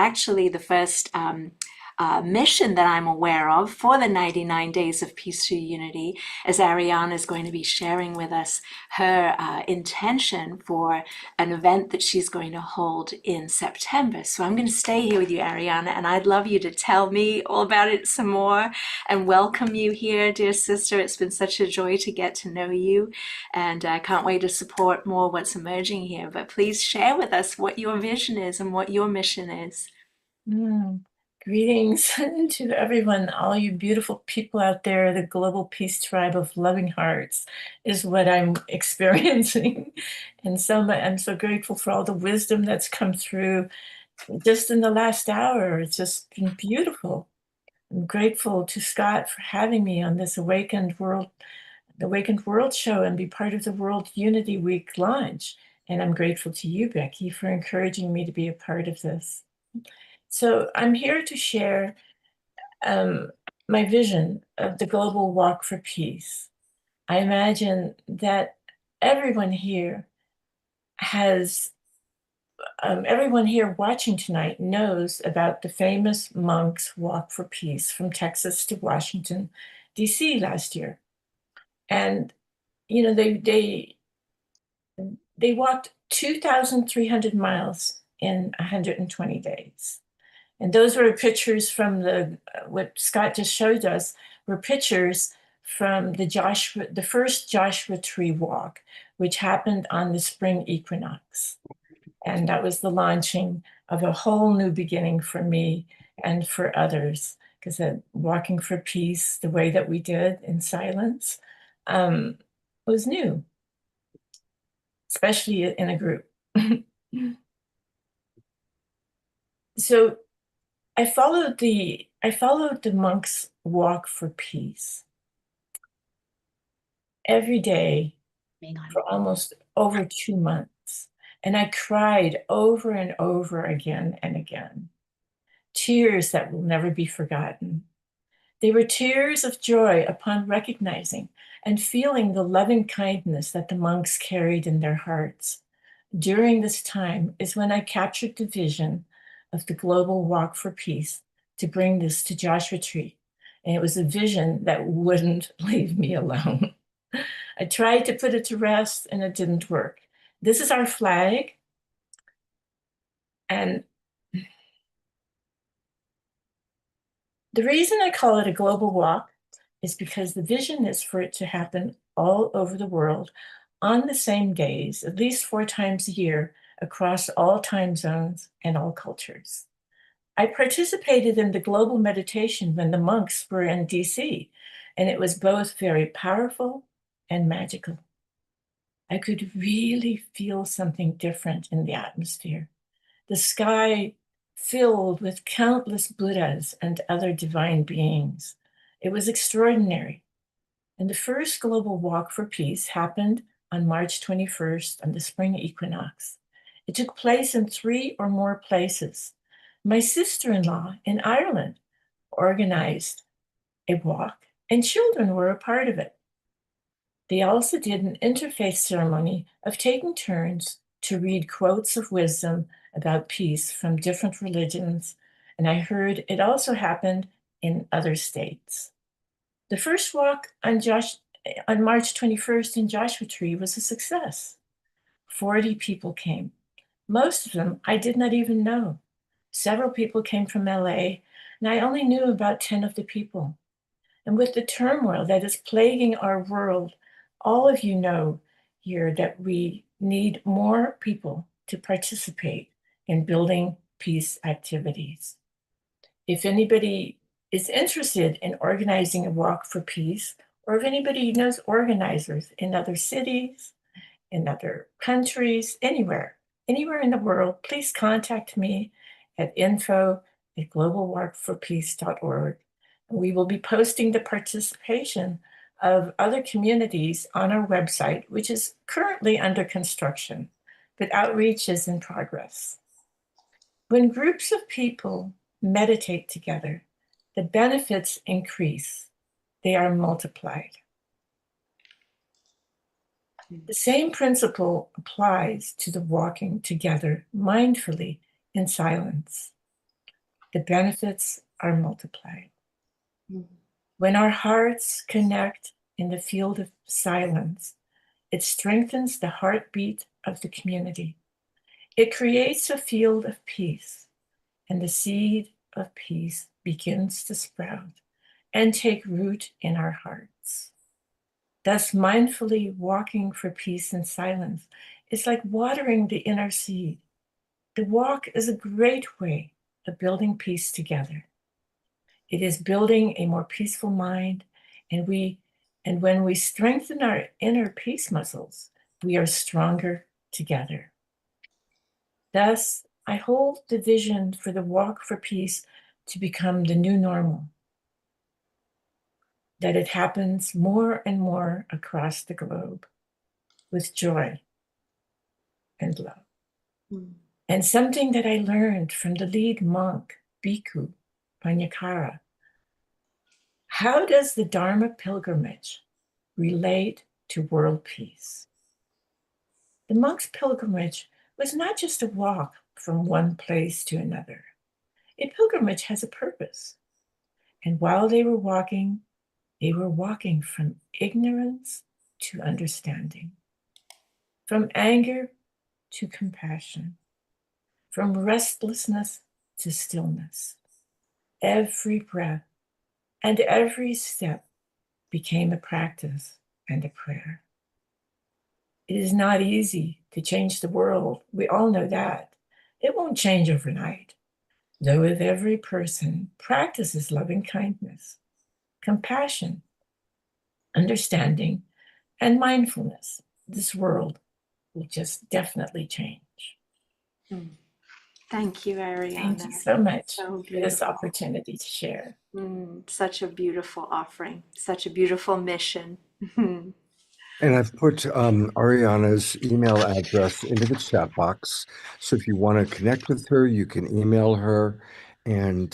mission that I'm aware of for the 99 Days of Peace through Unity, as Ariana is going to be sharing with us her intention for an event that she's going to hold in September. So I'm going to stay here with you, Ariana, and I'd love you to tell me all about it some more and welcome you here, dear sister. It's been such a joy to get to know you, and I can't wait to support more what's emerging here. But please share with us what your vision is and what your mission is. Greetings to everyone, all you beautiful people out there. The Global Peace Tribe of Loving Hearts is what I'm experiencing. And so I'm so grateful for all the wisdom that's come through just in the last hour. It's just been beautiful. I'm grateful to Scott for having me on this Awakened World show and be part of the World Unity Week launch. And I'm grateful to you, Becky, for encouraging me to be a part of this. So I'm here to share my vision of the global walk for peace, I imagine that everyone here has, everyone here watching tonight knows about the famous monks' walk for peace from Texas to Washington, D.C. last year. And, you know, they walked 2,300 miles in 120 days. And those were pictures from what Scott just showed us were pictures from the first Joshua Tree walk, which happened on the spring equinox. And that was the launching of a whole new beginning for me and for others, because walking for peace, the way that we did in silence, was new, especially in a group. So I followed the monks' walk for peace every day for almost over 2 months. And I cried over and over again and again. Tears that will never be forgotten. They were tears of joy upon recognizing and feeling the loving kindness that the monks carried in their hearts. During this time is when I captured the vision of the global walk for peace to bring this to Joshua Tree. And it was a vision that wouldn't leave me alone. I tried to put it to rest and it didn't work. This is our flag. And the reason I call it a global walk is because the vision is for it to happen all over the world on the same days, at least 4 times a year, across all time zones and all cultures. I participated in the global meditation when the monks were in DC, and it was both very powerful and magical. I could really feel something different in the atmosphere. The sky filled with countless Buddhas and other divine beings. It was extraordinary. And the first global walk for peace happened on March 21st on the spring equinox. It took place in 3 or more places. My sister-in-law in Ireland organized a walk, and children were a part of it. They also did an interfaith ceremony of taking turns to read quotes of wisdom about peace from different religions, and I heard it also happened in other states. The first walk on March 21st in Joshua Tree was a success. 40 people came. Most of them I did not even know. Several people came from LA, and I only knew about 10 of the people. And with the turmoil that is plaguing our world, all of you know here that we need more people to participate in building peace activities. If anybody is interested in organizing a walk for peace, or if anybody knows organizers in other cities, in other countries, anywhere in the world, please contact me at info@globalwalkforpeace.org. We will be posting the participation of other communities on our website, which is currently under construction, but outreach is in progress. When groups of people meditate together, the benefits increase. They are multiplied. The same principle applies to the walking together mindfully in silence. The benefits are multiplied. When our hearts connect in the field of silence, it strengthens the heartbeat of the community. It creates a field of peace, and the seed of peace begins to sprout and take root in our hearts. Thus, mindfully walking for peace in silence is like watering the inner seed. The walk is a great way of building peace together. It is building a more peaceful mind, and when we strengthen our inner peace muscles, we are stronger together. Thus, I hold the vision for the walk for peace to become the new normal, that it happens more and more across the globe with joy and love. And something that I learned from the lead monk, Bhikkhu Panyakara, How does the Dharma pilgrimage relate to world peace? The monks' pilgrimage was not just a walk from one place to another. A pilgrimage has a purpose. And while they were walking from ignorance to understanding, from anger to compassion, from restlessness to stillness. Every breath and every step became a practice and a prayer. It is not easy to change the world. We all know that. It won't change overnight. Though if every person practices loving kindness, compassion, understanding, and mindfulness, this world will just definitely change. Thank you, Ariana. Thank you so much So for this beautiful. opportunity to share. Such a beautiful offering, such a beautiful mission. And I've put Ariana's email address into the chat box. So if you want to connect with her, you can email her. And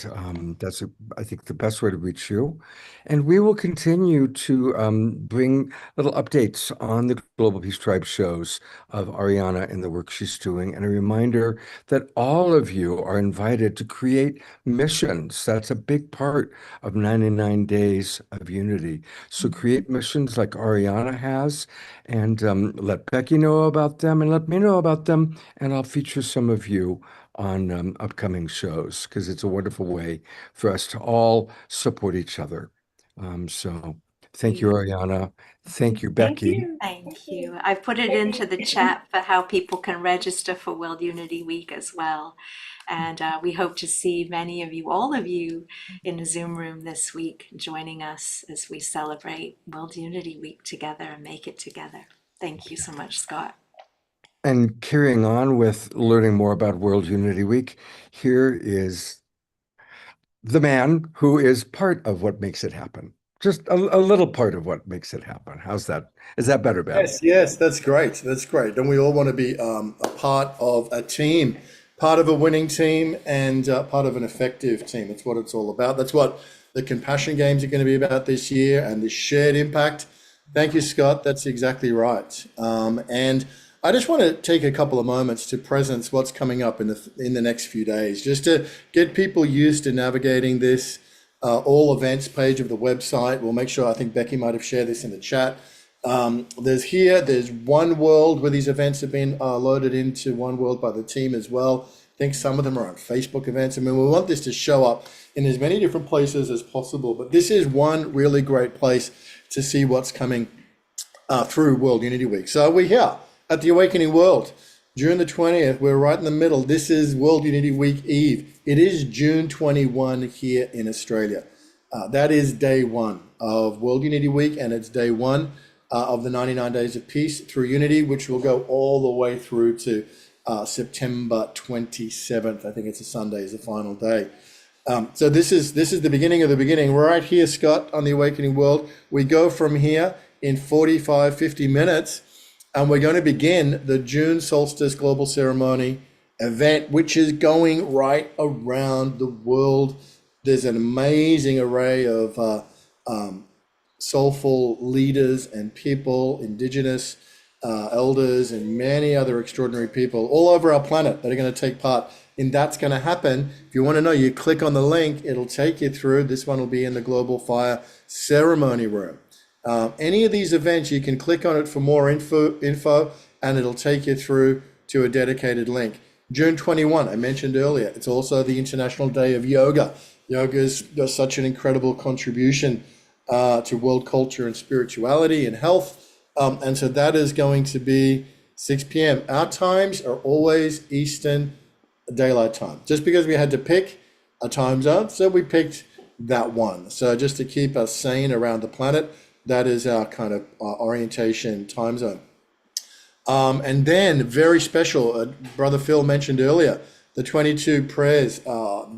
that's, I think, the best way to reach you. And we will continue to bring little updates on the Global Peace Tribe shows of Ariana and the work she's doing. And a reminder that all of you are invited to create missions. That's a big part of 99 Days of Unity. So create missions like Ariana has, and let Becky know about them, and let me know about them. And I'll feature some of you on upcoming shows, because it's a wonderful way for us to all support each other. So thank you, Ariana. Thank you, Becky. Thank you. I've put it into the chat for how people can register for World Unity Week as well. And we hope to see many of you, all of you, in the Zoom room this week, joining us as we celebrate World Unity Week together and make it together. Thank you so much, Scott. And carrying on with learning more about World Unity Week, here is the man who is part of what makes it happen. Just a little part of what makes it happen. How's that? Is that better, Ben? Yes, that's great. That's great. And we all want to be a part of a team, part of a winning team, and part of an effective team. That's what it's all about. That's what the Compassion Games are going to be about this year, and the shared impact. Thank you, Scott. That's exactly right. And I just want to take a couple of moments to presence what's coming up in the next few days, just to get people used to navigating this all events page of the website. We'll make sure, I think Becky might have shared this in the chat. There's One World, where these events have been loaded into One World by the team as well. I think some of them are on Facebook events. I mean, we want this to show up in as many different places as possible, but this is one really great place to see what's coming through World Unity Week. So we're here at the Awakening World, June the 20th. We're right in the middle. This is World Unity Week Eve. It is June 21 here in Australia. That is day one of World Unity Week, and it's day one of the 99 Days of Peace through Unity, which will go all the way through to September 27th. I think it's a Sunday is the final day. So this is the beginning of the beginning. Right here, Scott, on the Awakening World. We go from here in 45, 50 minutes, and we're going to begin the June Solstice Global Ceremony event, which is going right around the world. There's an amazing array of soulful leaders and people, Indigenous elders, and many other extraordinary people all over our planet that are going to take part. And that's going to happen. If you want to know, you click on the link, it'll take you through. This one will be in the Global Fire Ceremony Room. Any of these events, you can click on it for more info, and it'll take you through to a dedicated link. June 21, I mentioned earlier, it's also the International Day of Yoga. Yoga does such an incredible contribution to world culture and spirituality and health. And so that is going to be 6 p.m. Our times are always Eastern Daylight Time. Just because we had to pick a time zone, so we picked that one. So just to keep us sane around the planet, that is our kind of orientation time zone. And then very special, Brother Phil mentioned earlier, the 22 prayers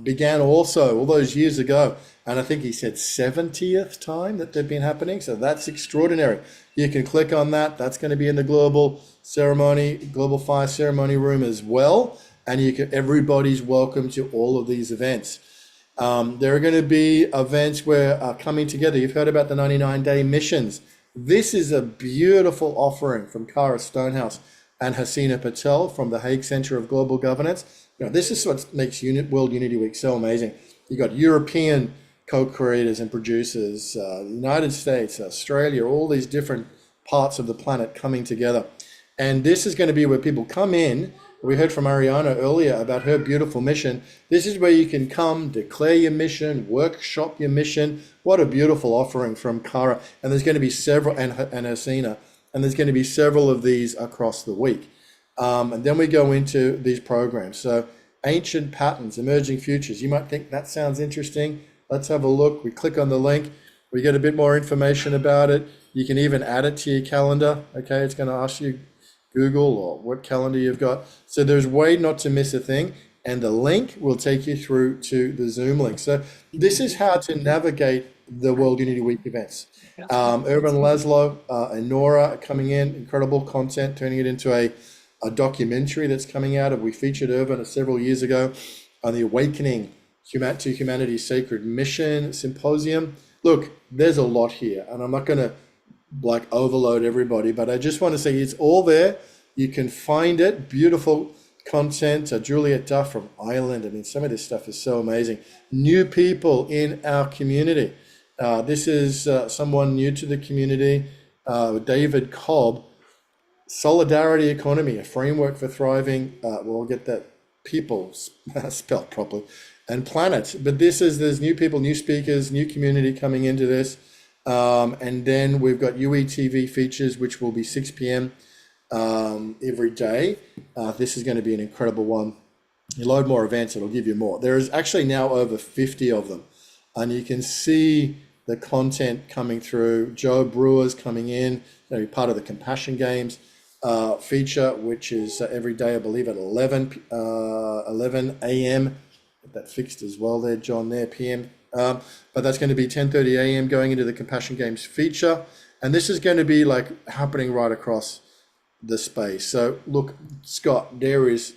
began also all those years ago. And I think he said 70th time that they've been happening. So that's extraordinary. You can click on that. That's going to be in the Global Fire Ceremony Room as well. And everybody's welcome to all of these events. There are going to be events where coming together. You've heard about the 99-day missions. This is a beautiful offering from Kara Stonehouse and Hasina Patel from the Hague Center of Global Governance. This is what makes World Unity Week so amazing. You got European co-creators and producers, United States, Australia, all these different parts of the planet coming together. And this is going to be where people come in. We heard from Ariana earlier about her beautiful mission. This is where you can come, declare your mission, workshop your mission. What a beautiful offering from Kara. And there's going to be several, and Hasina, and there's going to be several of these across the week. And then we go into these programs. So ancient patterns, emerging futures. You might think that sounds interesting. Let's have a look. We click on the link. We get a bit more information about it. You can even add it to your calendar. Okay, it's going to ask you Google or what calendar you've got. So there's a way not to miss a thing. And the link will take you through to the Zoom link. So this is how to navigate the World Unity Week events. Urban Laszlo and Nora are coming in, incredible content, turning it into a documentary that's coming out. We featured Urban several years ago on the Awakening to Humanity's Sacred Mission Symposium. Look, there's a lot here, and I'm not going to overload everybody, but I just want to say it's all there. You can find it. Beautiful content. Juliet Duff from Ireland. I mean, some of this stuff is so amazing. New people in our community. This is someone new to the community, David Cobb. Solidarity Economy, a framework for thriving. We'll get that people spelled properly. And planet. But there's new people, new speakers, new community coming into this. And then we've got UETV features, which will be 6 p.m. Every day. This is going to be an incredible one. You load more events, it'll give you more. There is actually now over 50 of them. And you can see the content coming through. Joe Brewer's coming in, going to be part of the Compassion Games feature, which is every day, I believe, at 11 a.m. Get that fixed as well there, John, there, p.m. But that's going to be 10:30 a.m. going into the Compassion Games feature. And this is going to be happening right across the space. So look, Scott, there is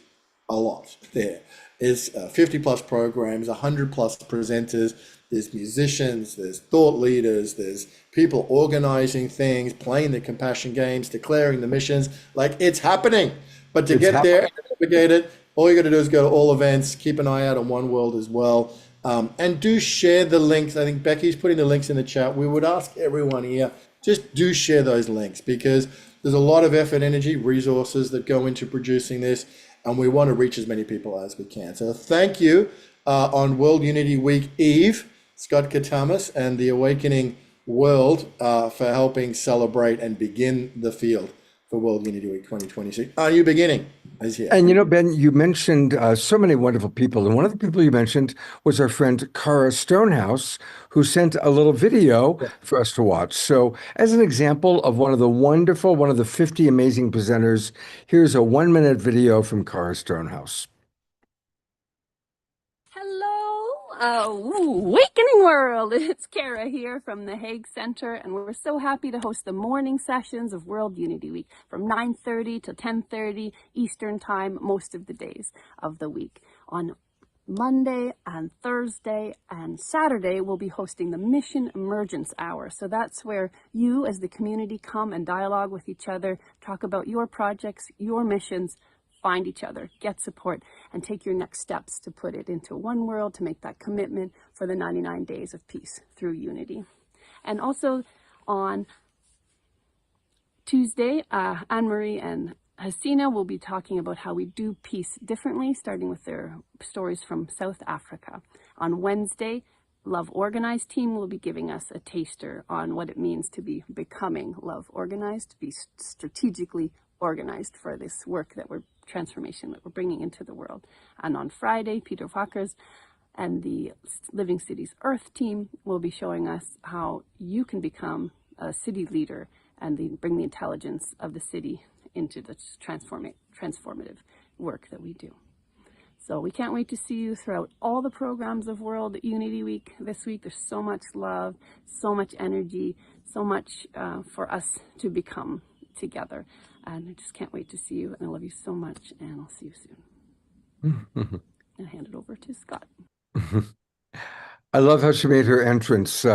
a lot there. There's 50 plus programs, 100 plus presenters. There's musicians, there's thought leaders, there's people organizing things, playing the Compassion Games, declaring the missions. It's happening. But to get there and navigate it, all you got to do is go to all events, keep an eye out on One World as well. And do share the links. I think Becky's putting the links in the chat. We would ask everyone here, just do share those links, because there's a lot of effort, energy, resources that go into producing this, and we want to reach as many people as we can. So thank you on World Unity Week Eve, Scott Katamas and the Awakening World for helping celebrate and begin the field for World Unity Week 2026. Are you beginning? And Ben, you mentioned so many wonderful people. And one of the people you mentioned was our friend Kara Stonehouse, who sent a little video for us to watch. So as an example of one of the 50 amazing presenters, here's a 1-minute video from Kara Stonehouse. Awakening World! It's Kara here from the Hague Center, and we're so happy to host the morning sessions of World Unity Week from 9:30 to 10:30 Eastern Time most of the days of the week. On Monday and Thursday and Saturday, we'll be hosting the Mission Emergence Hour. So that's where you as the community come and dialogue with each other, talk about your projects, your missions, find each other, get support, and take your next steps to put it into One World, to make that commitment for the 99 days of peace through unity. And also on Tuesday, Anne-Marie and Hasina will be talking about how we do peace differently, starting with their stories from South Africa. On Wednesday, Love Organized team will be giving us a taster on what it means to be becoming Love Organized, to be strategically organized for this work transformation that we're bringing into the world. And on Friday, Peter Fockers and the Living Cities Earth team will be showing us how you can become a city leader and bring the intelligence of the city into the transformative work that we do. So we can't wait to see you throughout all the programs of World Unity Week this week. There's so much love, so much energy, so much for us to become together. And I just can't wait to see you. And I love you so much. And I'll see you soon. And hand it over to Scott. I love how she made her entrance,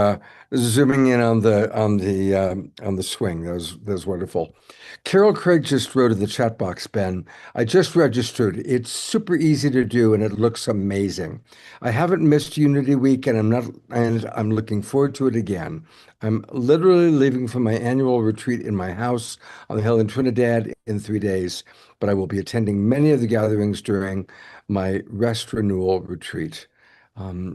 zooming in on the swing. That was wonderful. Carol Craig just wrote in the chat box, Ben. I just registered. It's super easy to do, and it looks amazing. I haven't missed Unity Week, and I'm looking forward to it again. I'm literally leaving for my annual retreat in my house on the hill in Trinidad in 3 days, but I will be attending many of the gatherings during my rest renewal retreat.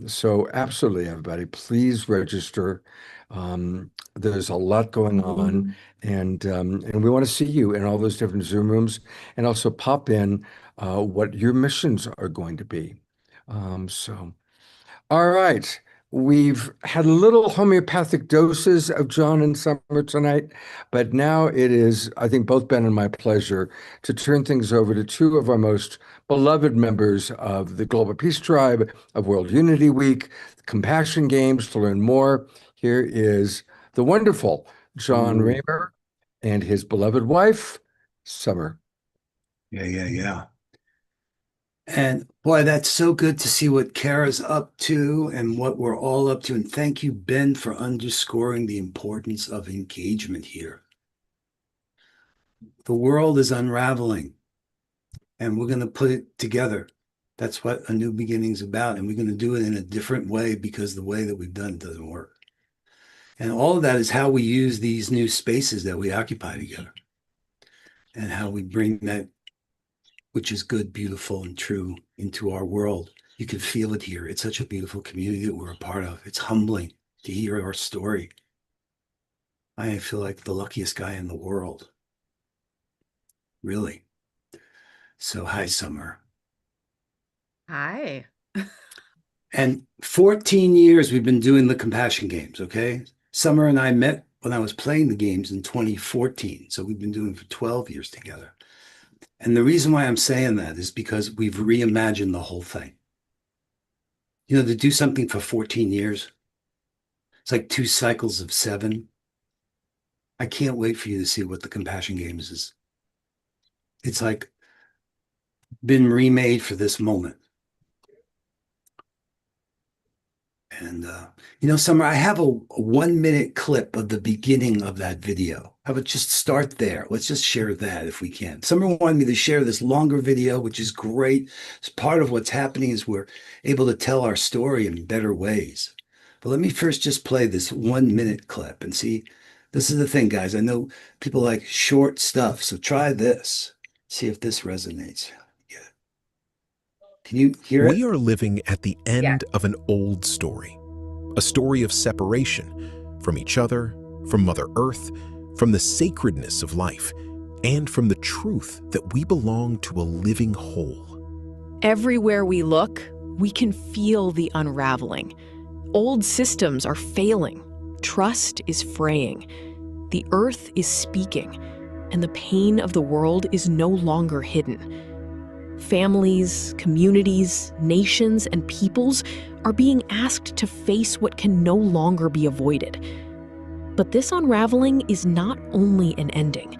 So absolutely, everybody, please register. There's a lot going on, and we want to see you in all those different Zoom rooms, and also pop in what your missions are going to be. All right. We've had little homeopathic doses of John and Summer tonight, but now it is, I think, both Ben and my pleasure to turn things over to two of our most beloved members of the Global Peace Tribe, of World Unity Week, Compassion Games. To learn more, here is the wonderful John Raymer and his beloved wife, Summer. Yeah. And boy, that's so good to see what Kara's up to and what we're all up to. And thank you, Ben, for underscoring the importance of engagement here. The world is unraveling, and we're going to put it together. That's what A New Beginning is about. And we're going to do it in a different way because the way that we've done it doesn't work. And all of that is how we use these new spaces that we occupy together and how we bring that which is good, beautiful, and true into our world. You can feel it here. It's such a beautiful community that we're a part of. It's humbling to hear our story. I feel like the luckiest guy in the world. Really. So hi, Summer. Hi. And 14 years we've been doing the Compassion Games, okay? Summer and I met when I was playing the games in 2014. So we've been doing it for 12 years together. And the reason why I'm saying that is because we've reimagined the whole thing. You know, to do something for 14 years, it's like 2 cycles of 7. I can't wait for you to see what the Compassion Games is. It's like been remade for this moment. And, you know, Summer, I have a 1-minute clip of the beginning of that video. How about just start there? Let's just share that if we can. Summer wanted me to share this longer video, which is great. It's part of what's happening is we're able to tell our story in better ways. But let me first just play this 1-minute clip and see. This is the thing, guys. I know people like short stuff, so try this. See if this resonates. Yeah. Can you hear it? We are living at the end of an old story, a story of separation from each other, from Mother Earth, from the sacredness of life, and from the truth that we belong to a living whole. Everywhere we look, we can feel the unraveling. Old systems are failing. Trust is fraying. The earth is speaking, and the pain of the world is no longer hidden. Families, communities, nations, and peoples are being asked to face what can no longer be avoided. But this unraveling is not only an ending.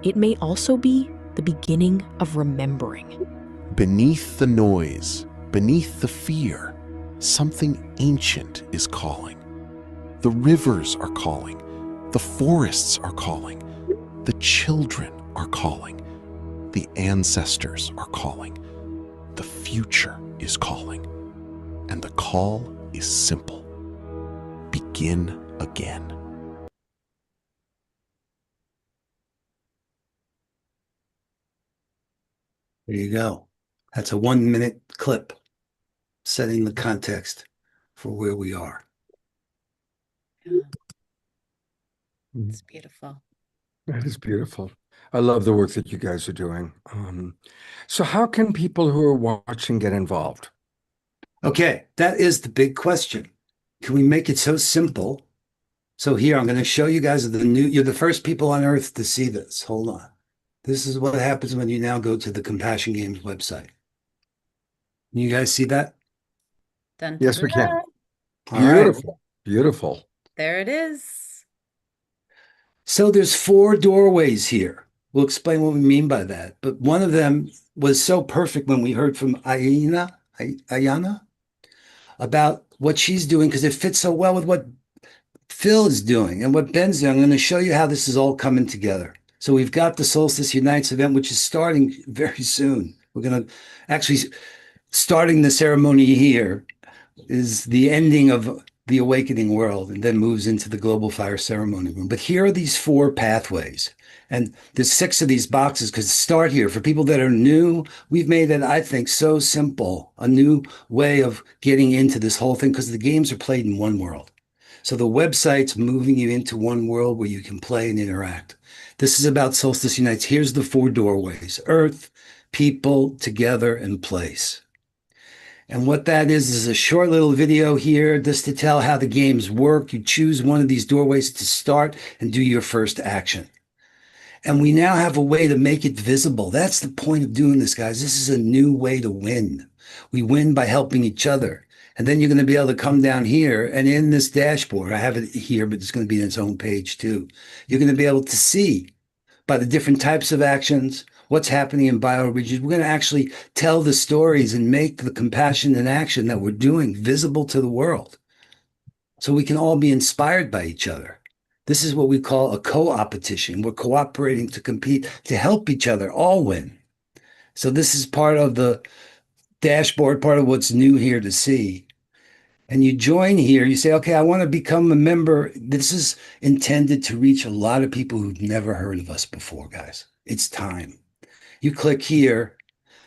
It may also be the beginning of remembering. Beneath the noise, beneath the fear, something ancient is calling. The rivers are calling. The forests are calling. The children are calling. The ancestors are calling. The future is calling. And the call is simple. Begin again. There you go. That's a 1-minute clip setting the context for where we are. It's beautiful. That is beautiful. I love the work that you guys are doing. So how can people who are watching get involved? Okay, that is the big question. Can we make it so simple? So here, I'm going to show you guys you're the first people on earth to see this. Hold on. This is what happens when you now go to the Compassion Games website. Can you guys see that? Dun, Yes, we can. All right. Beautiful. Beautiful. There it is. So there's 4 doorways here. We'll explain what we mean by that. But one of them was so perfect when we heard from Ayana. about what she's doing because it fits so well with what Phil is doing and what Ben's doing. I'm going to show you how this is all coming together. So we've got the Solstice Unites event, which is starting very soon. We're going to actually starting the ceremony here is the ending of the awakening world and then moves into the global fire ceremony room. But here are these 4 pathways. And there's 6 of these boxes because start here. For people that are new, we've made it, I think, so simple, a new way of getting into this whole thing because the games are played in one world. So the website's moving you into one world where you can play and interact. This is about Solstice Unites. Here's the 4 doorways: Earth, people, together, and place. And what that is a short little video here just to tell how the games work. You choose one of these doorways to start and do your first action. And we now have a way to make it visible. That's the point of doing this, guys. This is a new way to win. We win by helping each other. And then you're going to be able to come down here and in this dashboard, I have it here, but it's going to be in its own page too. You're going to be able to see by the different types of actions, what's happening in bioregions. We're going to actually tell the stories and make the compassion and action that we're doing visible to the world so we can all be inspired by each other. This is what we call a co-opetition. We're cooperating to compete, to help each other all win. So this is part of the dashboard, part of what's new here to see. And you join here, you say, okay, I want to become a member. This is intended to reach a lot of people who've never heard of us before, guys. It's time. You click here,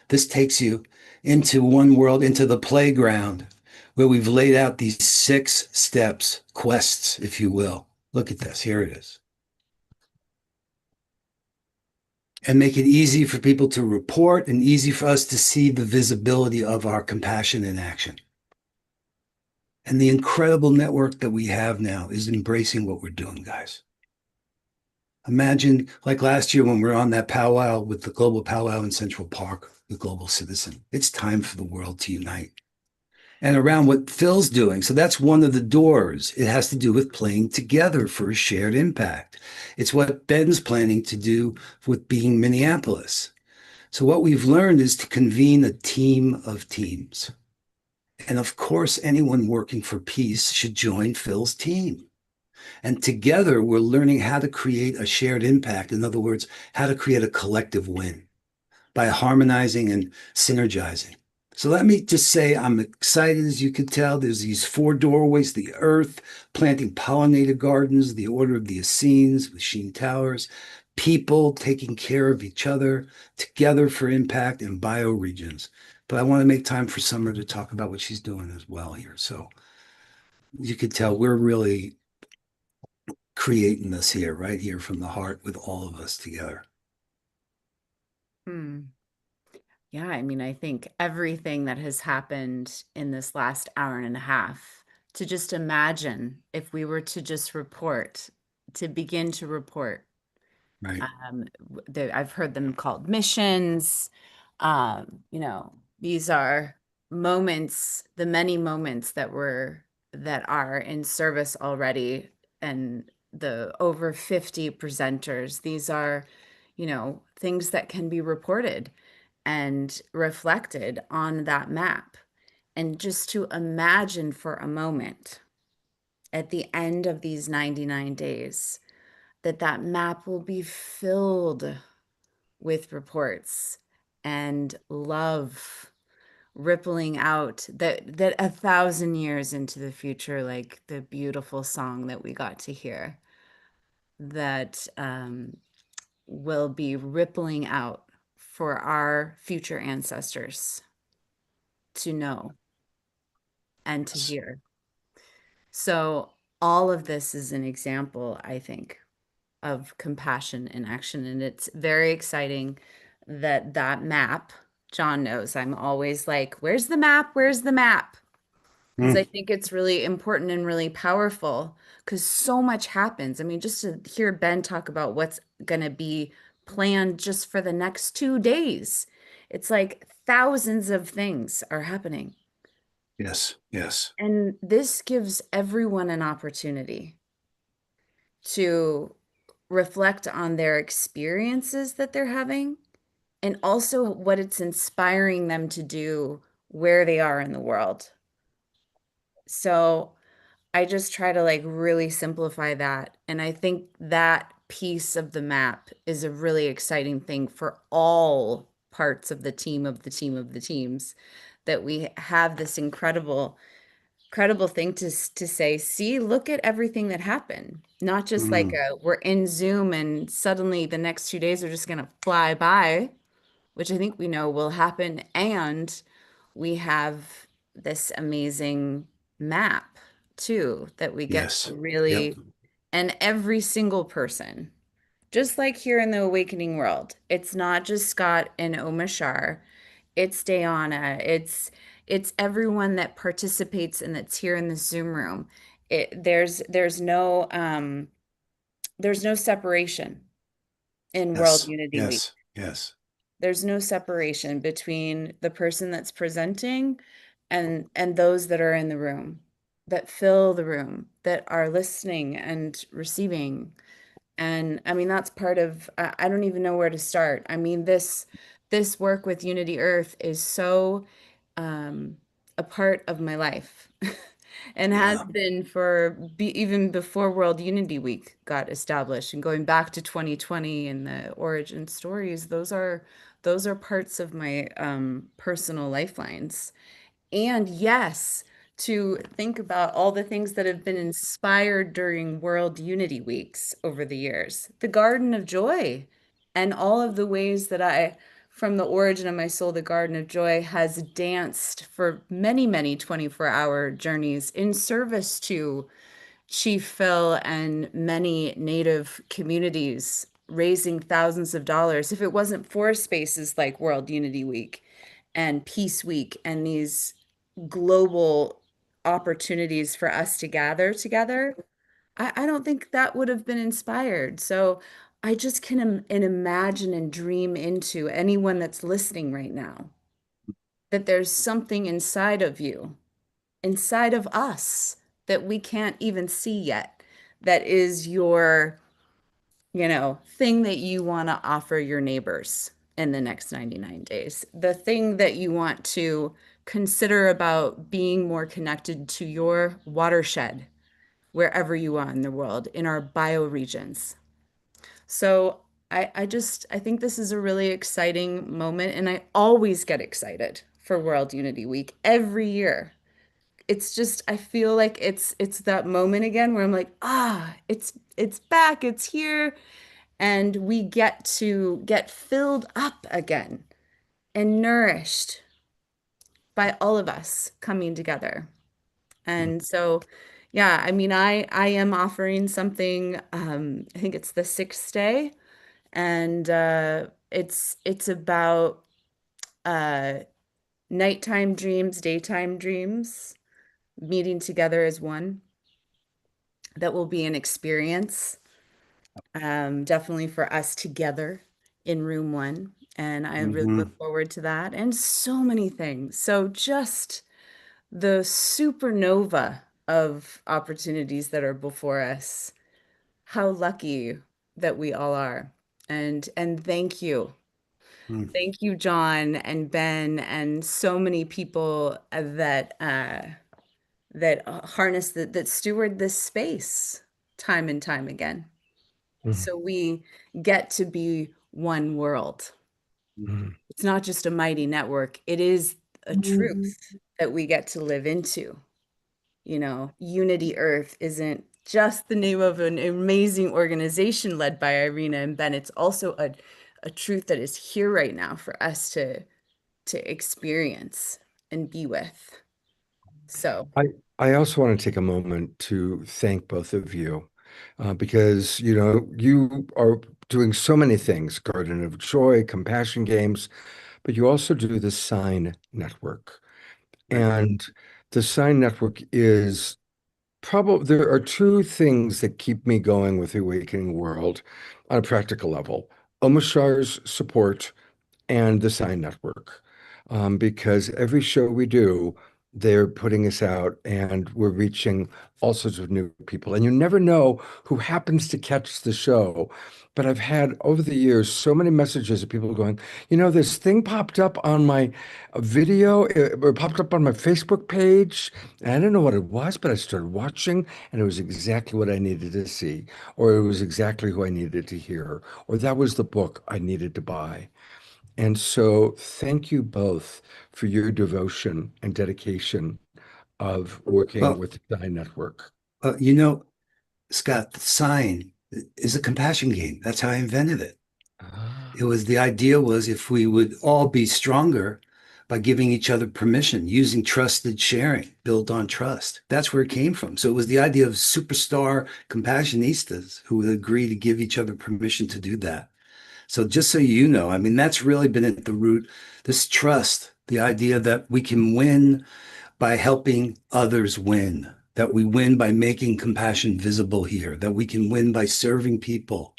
this takes you into one world, into the playground, where we've laid out these 6 steps, quests, if you will. Look at this, here it is. And make it easy for people to report and easy for us to see the visibility of our compassion in action. And the incredible network that we have now is embracing what we're doing, guys. Imagine like last year when we were on that powwow with the global powwow in Central Park, the Global Citizen. It's time for the world to unite. And around what Phil's doing. So that's one of the doors. It has to do with playing together for a shared impact. It's what Ben's planning to do with being Minneapolis. So what we've learned is to convene a team of teams. And of course, anyone working for peace should join Phil's team. And together, we're learning how to create a shared impact. In other words, how to create a collective win by harmonizing and synergizing. So let me just say, I'm excited, as you can tell. There's these 4 doorways: the Earth, planting pollinated gardens, the Order of the Essenes with Sheen Towers, people taking care of each other, together for impact, and bioregions. But I want to make time for Summer to talk about what she's doing as well here. So you can tell we're really creating this here, right here from the heart with all of us together. Yeah, I mean, I think everything that has happened in this last hour and a half, to just imagine if we were to just report, to begin to report. Right. I've heard them called missions. These are moments, the many moments that are in service already, and the over 50 presenters. These are, things that can be reported and reflected on that map. And just to imagine for a moment at the end of these 99 days, that map will be filled with reports and love rippling out that 1,000 years into the future, like the beautiful song that we got to hear, that will be rippling out for our future ancestors to know and to hear. So all of this is an example, I think, of compassion in action. And it's very exciting that map, John knows I'm always like, where's the map? Where's the map? Because I think it's really important and really powerful because so much happens. I mean, just to hear Ben talk about what's going to be planned just for the next 2 days, it's like thousands of things are happening. Yes, yes. And this gives everyone an opportunity to reflect on their experiences that they're having and also what it's inspiring them to do where they are in the world. So I just try to like really simplify that. And I think that piece of the map is a really exciting thing for all parts of the team of the team of the teams, that we have this incredible thing to say, see, look at everything that happened. Not just like we're in Zoom and suddenly the next 2 days are just going to fly by, which I think we know will happen. And we have this amazing map too that we get Yes. to really, Yep. and every single person, just like here in the Awakening World, it's not just Scott and Omashar, it's Dayana, it's everyone that participates and that's here in the Zoom room. There's no separation in World Yes. Unity Week. Yes. Yes. There's no separation between the person that's presenting and those that are in the room, that fill the room, that are listening and receiving. And I mean, that's part of, I don't even know where to start. I mean, this work with Unity Earth is so a part of my life and has been for even before World Unity Week got established, and going back to 2020 and the origin stories. Those are parts of my personal lifelines. And yes, to think about all the things that have been inspired during World Unity Weeks over the years. The Garden of Joy, and all of the ways that from the origin of my soul, the Garden of Joy has danced for many, many 24-hour journeys in service to Chief Phil and many Native communities, raising thousands of dollars. If it wasn't for spaces like World Unity Week and Peace Week and these global opportunities for us to gather together, I don't think that would have been inspired. So I just can imagine and dream into anyone that's listening right now, that there's something inside of you, inside of us, that we can't even see yet, that is your, thing that you want to offer your neighbors in the next 99 days, the thing that you want to consider about being more connected to your watershed, wherever you are in the world, in our bioregions. So I think this is a really exciting moment, and I always get excited for World Unity Week every year. It's just, I feel like it's that moment again where I'm like, it's back, it's here, and we get to get filled up again and nourished by all of us coming together. And so, yeah, I mean, I am offering something, I think it's the 6th day, and it's about nighttime dreams, daytime dreams, meeting together as one. That will be an experience, definitely for us together in room 1. And I really look forward to that, and so many things. So just the supernova of opportunities that are before us. How lucky that we all are. And thank you. Thank you, John and Ben, and so many people that harness, that steward this space time and time again. So we get to be one world. It's not just a mighty network. It is a truth that we get to live into. Unity Earth isn't just the name of an amazing organization led by Irina and Ben. It's also a truth that is here right now for us to experience and be with. So I also want to take a moment to thank both of you, because you are doing so many things: Garden of Joy, Compassion Games, but you also do the Sign Network. And the Sign Network is probably, there are two things that keep me going with the Awakening World on a practical level: Omashar's support and the Sign Network. Because every show we do, they're putting us out and we're reaching all sorts of new people. And you never know who happens to catch the show. But I've had over the years so many messages of people going, this thing popped up on my video, or popped up on my Facebook page. And I didn't know what it was, but I started watching and it was exactly what I needed to see, or it was exactly who I needed to hear, or that was the book I needed to buy. And so thank you both for your devotion and dedication of working Well, with the Shine Network. Scott, the sign is a compassion game. That's how I invented it. The idea was if we would all be stronger by giving each other permission, using trusted sharing built on trust. That's where it came from. So it was the idea of superstar compassionistas who would agree to give each other permission to do that. So just so you know, I mean, that's really been at the root, this trust, the idea that we can win by helping others win, that we win by making compassion visible here, that we can win by serving people,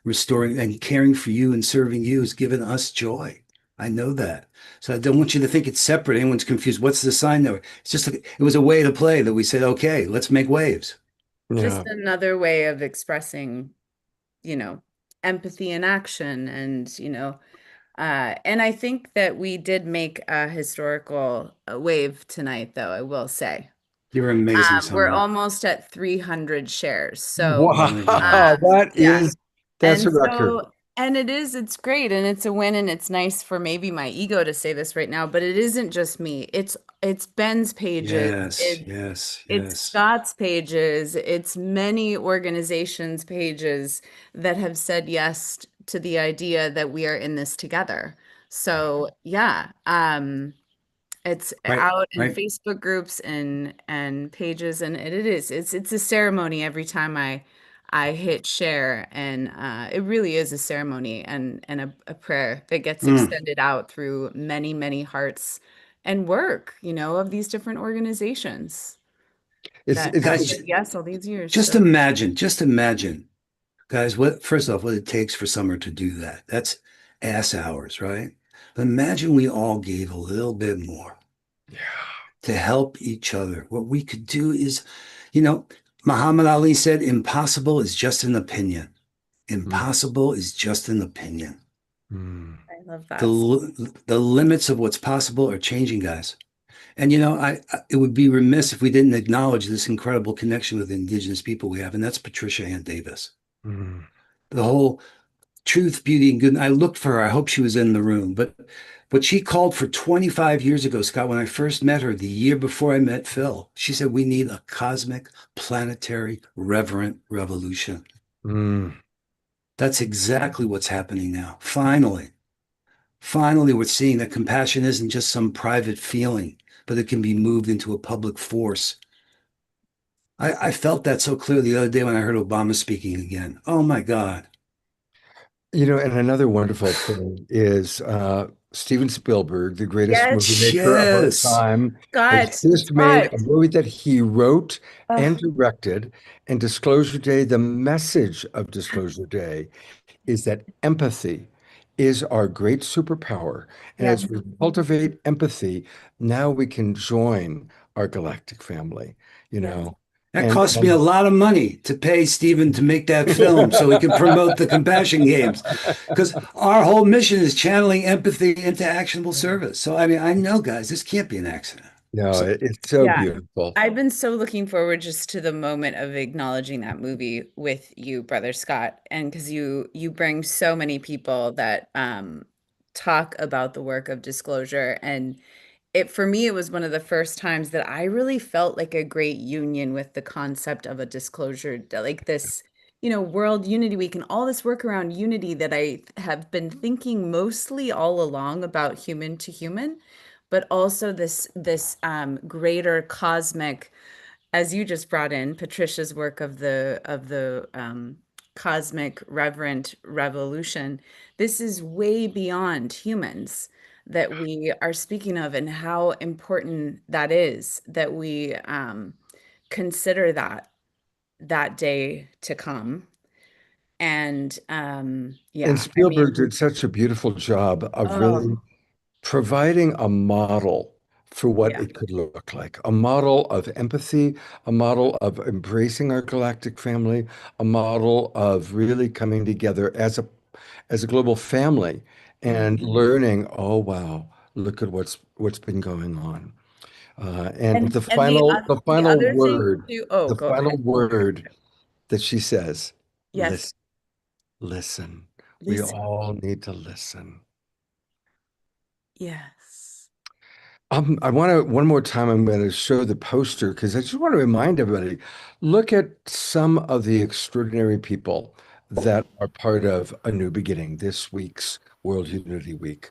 restoring and caring for you and serving you has given us joy. I know that. So I don't want you to think it's separate. Anyone's confused. What's the sign there? It's just, it was a way to play that we said, okay, let's make waves. Just another way of expressing, empathy in action. And, and I think that we did make a historical wave tonight, though, I will say. You're amazing. We're almost at 300 shares. So wow, that's a record. And it's great. And it's a win. And it's nice for maybe my ego to say this right now, but it isn't just me. It's Ben's pages. It's Scott's pages. It's many organizations' pages that have said yes to the idea that we are in this together. So yeah, it's out in Facebook groups and pages, and it's a ceremony every time I hit share, and it really is a ceremony and a prayer that gets extended out through many, many hearts and work, of these different organizations. Yes, all these years. Just imagine, guys, first off, what it takes for Summer to do that. That's ass hours, right? But imagine we all gave a little bit more to help each other. What we could do is, Muhammad Ali said, impossible is just an opinion. Impossible is just an opinion. I love that. The limits of what's possible are changing, guys. And, it would be remiss if we didn't acknowledge this incredible connection with Indigenous people we have, and that's Patricia Ann Davis. The whole truth, beauty, and good. I looked for her. I hope she was in the room. But what she called for 25 years ago, Scott, when I first met her, the year before I met Phil, she said, we need a cosmic, planetary, reverent revolution. That's exactly what's happening now. Finally, we're seeing that compassion isn't just some private feeling, but it can be moved into a public force. I felt that so clearly the other day when I heard Obama speaking again. Oh my God. And another wonderful thing is Steven Spielberg, the greatest movie maker of our time, has just made a movie that he wrote and directed. And Disclosure Day, the message of Disclosure Day is that empathy is our great superpower. And as we cultivate empathy, now we can join our galactic family, That cost me a lot of money to pay Steven to make that film so he can promote the Compassion Games, because our whole mission is channeling empathy into actionable service. So, I mean, I know, guys, this can't be an accident. No, it's so beautiful. I've been so looking forward just to the moment of acknowledging that movie with you, Brother Scott, and because you bring so many people that talk about the work of disclosure. And for me, it was one of the first times that I really felt like a great union with the concept of a disclosure, like this, World Unity Week and all this work around unity that I have been thinking mostly all along about human to human, but also this greater cosmic, as you just brought in Patricia's work of the cosmic reverent revolution. This is way beyond humans that we are speaking of, and how important that is, that we consider that day to come. And and Spielberg did such a beautiful job of really providing a model for what it could look like. A model of empathy, a model of embracing our galactic family, a model of really coming together as a global family and learning, oh wow, look at what's been going on. And the final other thing word, too, oh, the go final ahead. word that she says, Yes. listen. We Listen. all need to listen. Yes. I want to, one more time, I'm going to show the poster because I just want to remind everybody, look at some of the extraordinary people that are part of A New Beginning, this week's World Unity Week.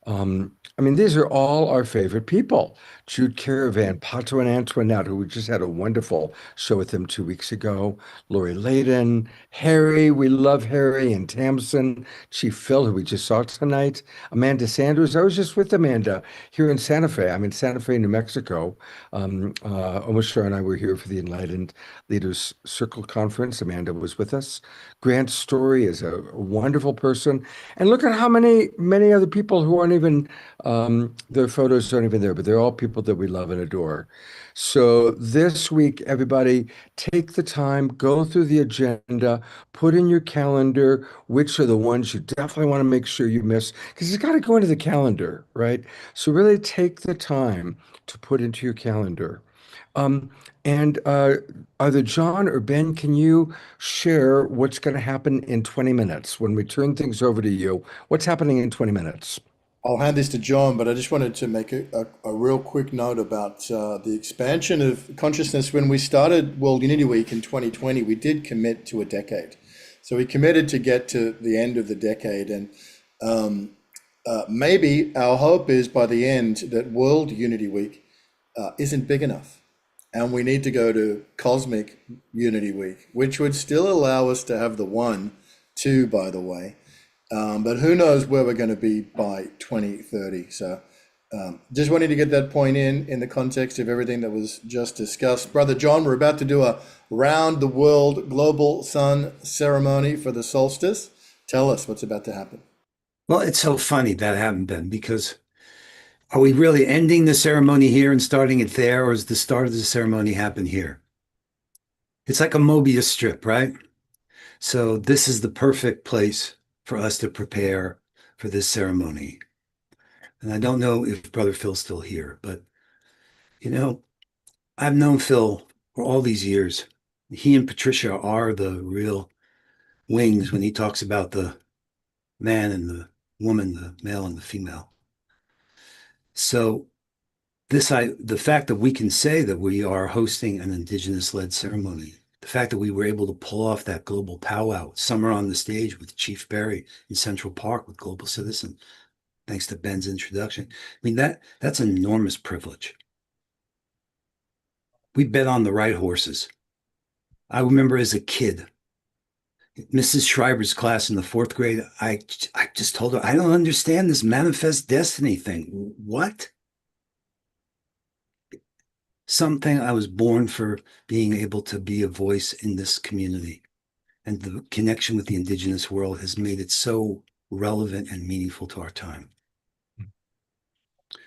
I mean, these are all our favorite people. Jude Caravan, Pato and Antoinette, who we just had a wonderful show with them 2 weeks ago. Lori Layden, Harry, we love Harry, and Tamsin, Chief Phil, who we just saw tonight. Amanda Sanders, I was just with Amanda here in Santa Fe. I'm in Santa Fe, New Mexico. Omar Shah and I were here for the Enlightened Leaders Circle Conference. Amanda was with us. Grant Story is a wonderful person. And look at how many other people who aren't even, their photos aren't even there, but they're all people that we love and adore. So this week, everybody, take the time, go through the agenda, put in your calendar which are the ones you definitely want to make sure you miss, because it's got to go into the calendar, right? So really take the time to put into your calendar. And either John or Ben, can you share what's going to happen in 20 minutes when we turn things over to you? What's happening in 20 minutes? I'll hand this to John, but I just wanted to make a real quick note about the expansion of consciousness. When we started World Unity Week in 2020, we did commit to a decade. So we committed to get to the end of the decade. And maybe our hope is by the end that World Unity Week isn't big enough. And we need to go to Cosmic Unity Week, which would still allow us to have the 1, 2, by the way. But who knows where we're going to be by 2030. So just wanted to get that point in the context of everything that was just discussed. Brother John, we're about to do a round the world global sun ceremony for the solstice. Tell us what's about to happen. Well, it's so funny that happened, Ben, because are we really ending the ceremony here and starting it there, or is the start of the ceremony happen here? It's like a Mobius strip, right? So this is the perfect place for us to prepare for this ceremony. And I don't know if Brother Phil's still here, but, you know, I've known Phil for all these years. He and Patricia are the real wings when he talks about the man and the woman, the male and the female. So the fact that we can say that we are hosting an Indigenous-led ceremony, the fact that we were able to pull off that global powwow, Summer on the Stage with Chief Berry in Central Park with Global Citizen, thanks to Ben's introduction. I mean, that's an enormous privilege. We bet on the right horses. I remember as a kid, Mrs. Schreiber's class in the 4th grade, I just told her, I don't understand this manifest destiny thing. What? Something I was born for, being able to be a voice in this community. And the connection with the Indigenous world has made it so relevant and meaningful to our time.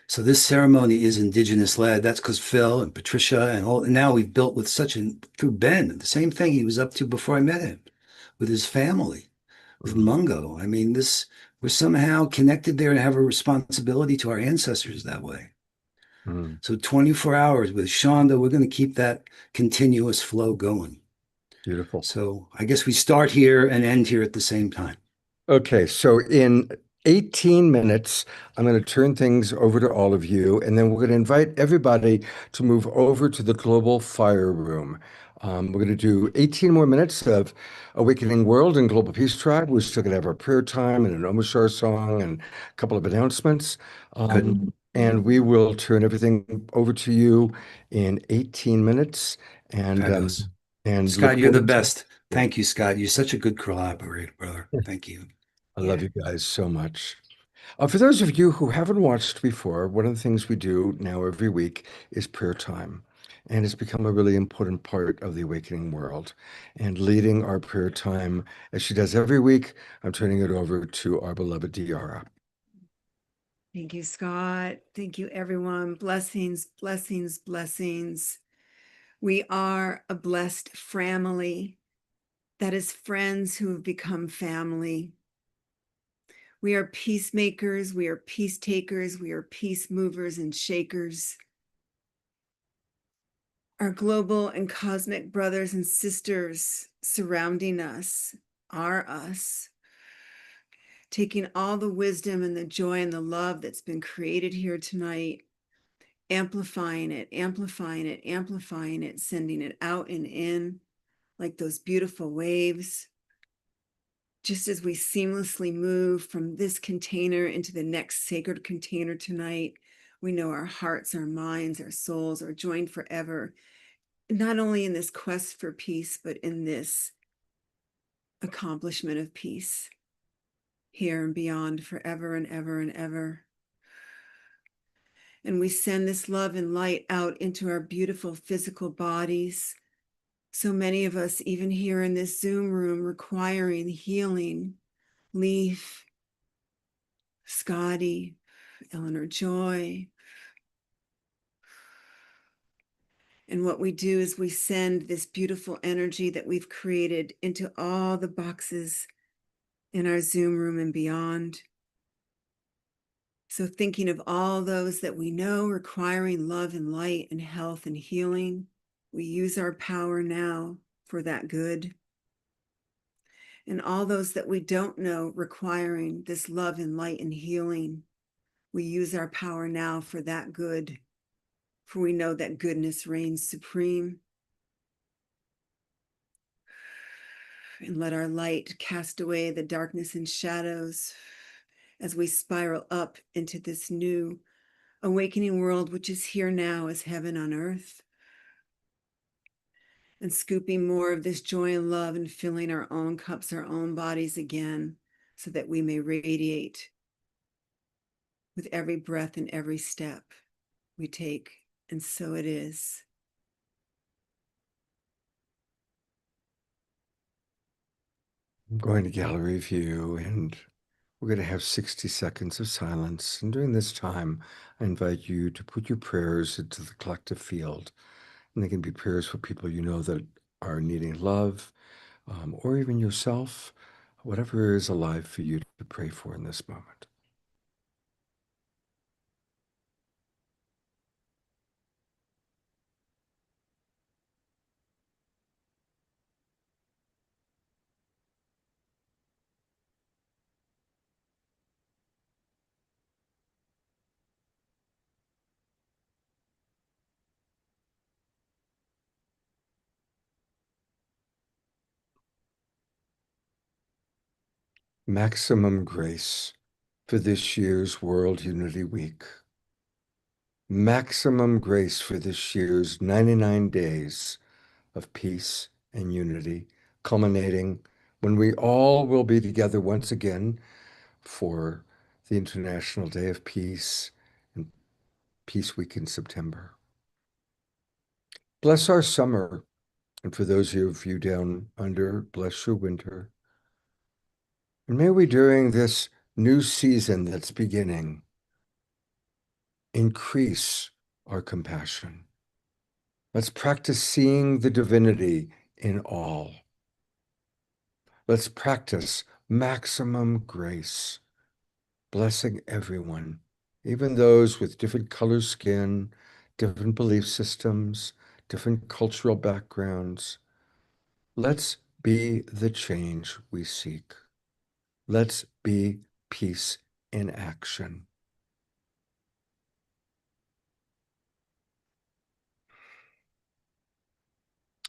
So this ceremony is Indigenous led. That's because Phil and Patricia and now we've built with through Ben, the same thing he was up to before I met him, with his family, with Mungo. I mean, we're somehow connected there and have a responsibility to our ancestors that way. So 24 hours with Shonda, we're going to keep that continuous flow going. Beautiful. So I guess we start here and end here at the same time. Okay, so in 18 minutes, I'm going to turn things over to all of you, and then we're going to invite everybody to move over to the Global Fire Room. We're going to do 18 more minutes of Awakening World and Global Peace Tribe. We're still going to have our prayer time and an Omashar song and a couple of announcements. And we will turn everything over to you in 18 minutes. And Scott, you're the best. Thank you, Scott. You're such a good collaborator, brother. Thank you. I love you guys so much. For those of you who haven't watched before, one of the things we do now every week is prayer time. And it's become a really important part of the Awakening World. And leading our prayer time, as she does every week, I'm turning it over to our beloved Diara. Thank you, Scott. Thank you, everyone. Blessings, blessings, blessings. We are a blessed family. That is friends who have become family. We are peacemakers. We are peace takers. We are peace movers and shakers. Our global and cosmic brothers and sisters surrounding us are us, taking all the wisdom and the joy and the love that's been created here tonight, amplifying it, amplifying it, amplifying it, sending it out and in like those beautiful waves. Just as we seamlessly move from this container into the next sacred container tonight, we know our hearts, our minds, our souls are joined forever, not only in this quest for peace, but in this accomplishment of peace here and beyond forever and ever and ever. And we send this love and light out into our beautiful physical bodies. So many of us, even here in this Zoom room, requiring healing. Leaf, Scotty, Eleanor Joy. And what we do is we send this beautiful energy that we've created into all the boxes in our Zoom room and beyond. So thinking of all those that we know requiring love and light and health and healing, we use our power now for that good. And all those that we don't know requiring this love and light and healing, we use our power now for that good. For we know that goodness reigns supreme. And let our light cast away the darkness and shadows as we spiral up into this new awakening world, which is here now as heaven on earth. And scooping more of this joy and love and filling our own cups, our own bodies again, so that we may radiate with every breath and every step we take. And so it is. I'm going to gallery view, and we're going to have 60 seconds of silence. And during this time, I invite you to put your prayers into the collective field. And they can be prayers for people you know that are needing love, or even yourself, whatever is alive for you to pray for in this moment. Maximum grace for this year's World Unity Week. Maximum grace for this year's 99 days of peace and unity, culminating when we all will be together once again for the International Day of Peace and Peace Week in September. Bless our summer, and for those of you down under, bless your winter. And may we, during this new season that's beginning, increase our compassion. Let's practice seeing the divinity in all. Let's practice maximum grace, blessing everyone, even those with different color skin, different belief systems, different cultural backgrounds. Let's be the change we seek. Let's be peace in action.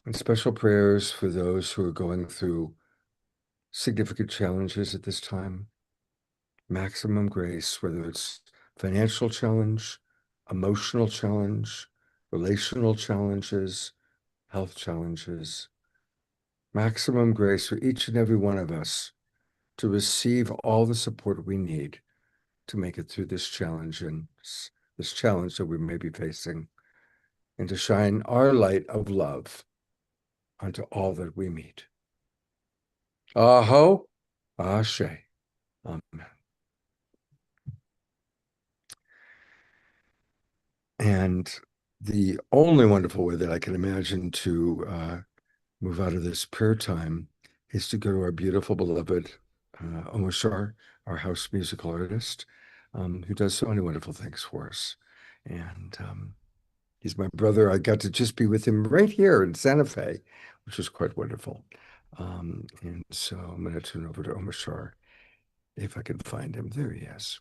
And special prayers for those who are going through significant challenges at this time. Maximum grace, whether it's financial challenge, emotional challenge, relational challenges, health challenges. Maximum grace for each and every one of us to receive all the support we need to make it through this challenge and this challenge that we may be facing, and to shine our light of love onto all that we meet. Aho, Ashe. Amen. And the only wonderful way that I can imagine to move out of this prayer time is to go to our beautiful, beloved Omashar, our house musical artist, who does so many wonderful things for us. And he's my brother. I got to just be with him right here in Santa Fe, which was quite wonderful. And so I'm going to turn over to Omashar if I can find him. There he is.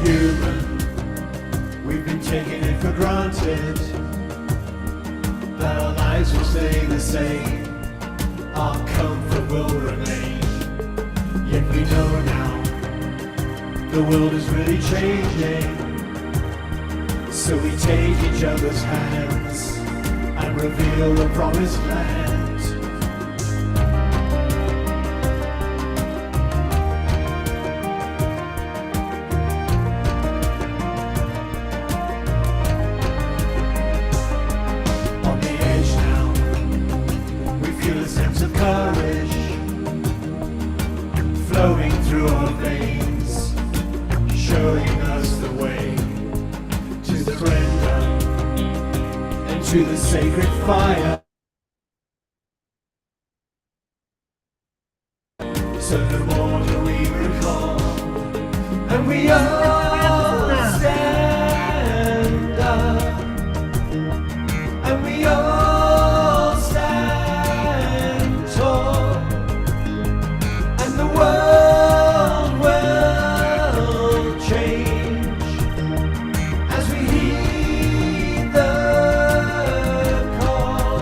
Human, we've been taking it for granted that our lives will stay the same, our comfort will remain. Yet we know now the world is really changing, so we take each other's hands and reveal the promised land. Flowing through our veins, showing us the way to surrender and to the sacred fire. So the more that we recall, and we all stand up, and we all stand tall, and the world will change as we heed the call.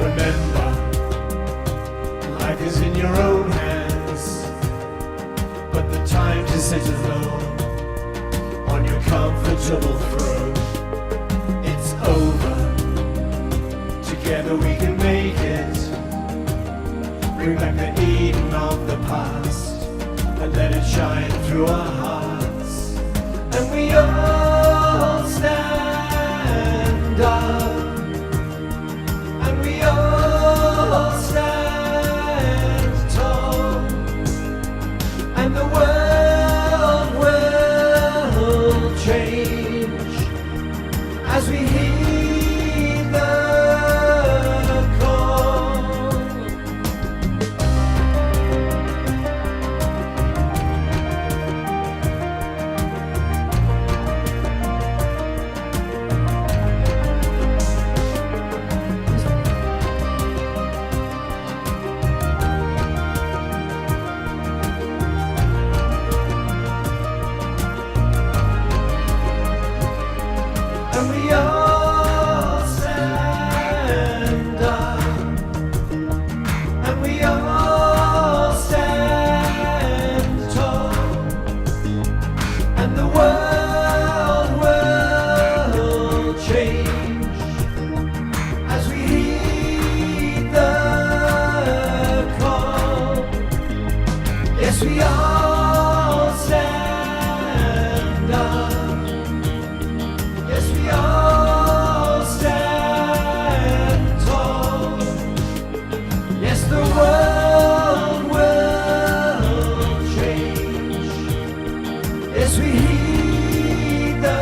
Remember, life is in your own hands, but the time to sit alone on your comfortable throne, it's over. Together we can make it. Bring back the Eden of the past and let it shine through our hearts. And we all stand up, and we all stand tall, and the world will change as we heed the call. And we all stand up, and we all stand tall, and the world will change as we heed the call. Yes, we all stand up. Yes, we all stand tall. Yes, the world will change. Yes, we heed the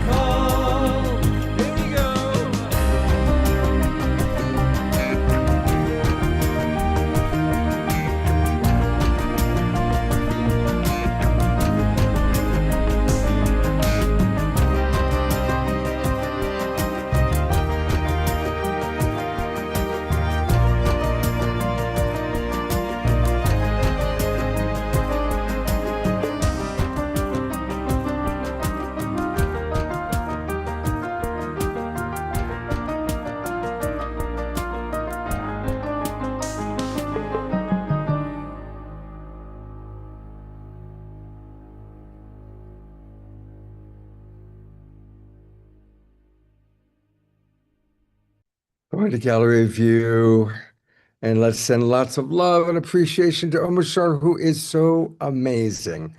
call. Here we go. going to gallery view. And let's send lots of love and appreciation to Omashar, who is so amazing.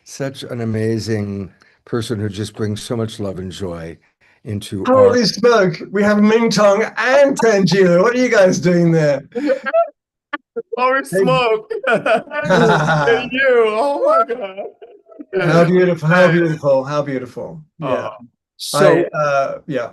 Such an amazing person who just brings so much love and joy into Holy smoke! We have Ming Tong and Tangela. What are you guys doing there? Holy smoke! Thank you. Oh my God! How beautiful! How beautiful! How beautiful! Yeah. Yeah.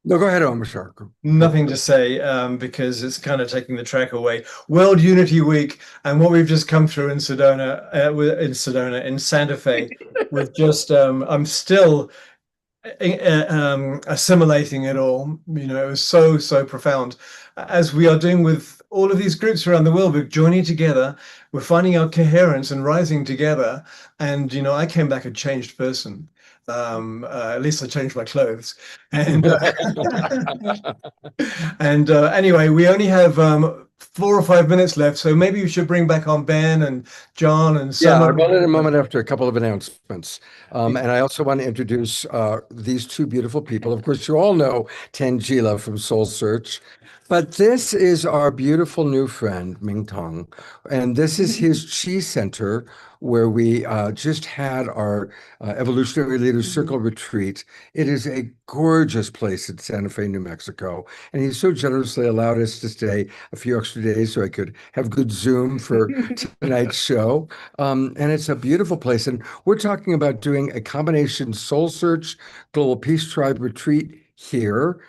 No, go ahead, Omashar. Nothing to say because it's kind of taking the track away. World Unity Week and what we've just come through in Sedona, in Santa Fe, with just I'm still assimilating it all. You know, it was so profound, as we are doing with all of these groups around the world. We're joining together, we're finding our coherence and rising together. And you know, I came back a changed person. At least I changed my clothes. And anyway, we only have 4 or 5 minutes left, so maybe you should bring back on Ben and John and Yeah, Summer. I'll in a moment after a couple of announcements. And I also want to introduce these two beautiful people. Of course, you all know Tangela from Soul Search, but this is our beautiful new friend, Ming Tong. And this is his Chi Center, where we just had our Evolutionary Leaders Circle retreat. It is a gorgeous place in Santa Fe, New Mexico. And he so generously allowed us to stay a few extra days so I could have good Zoom for tonight's show. And it's a beautiful place. And we're talking about doing a combination Soul Search Global Peace Tribe retreat here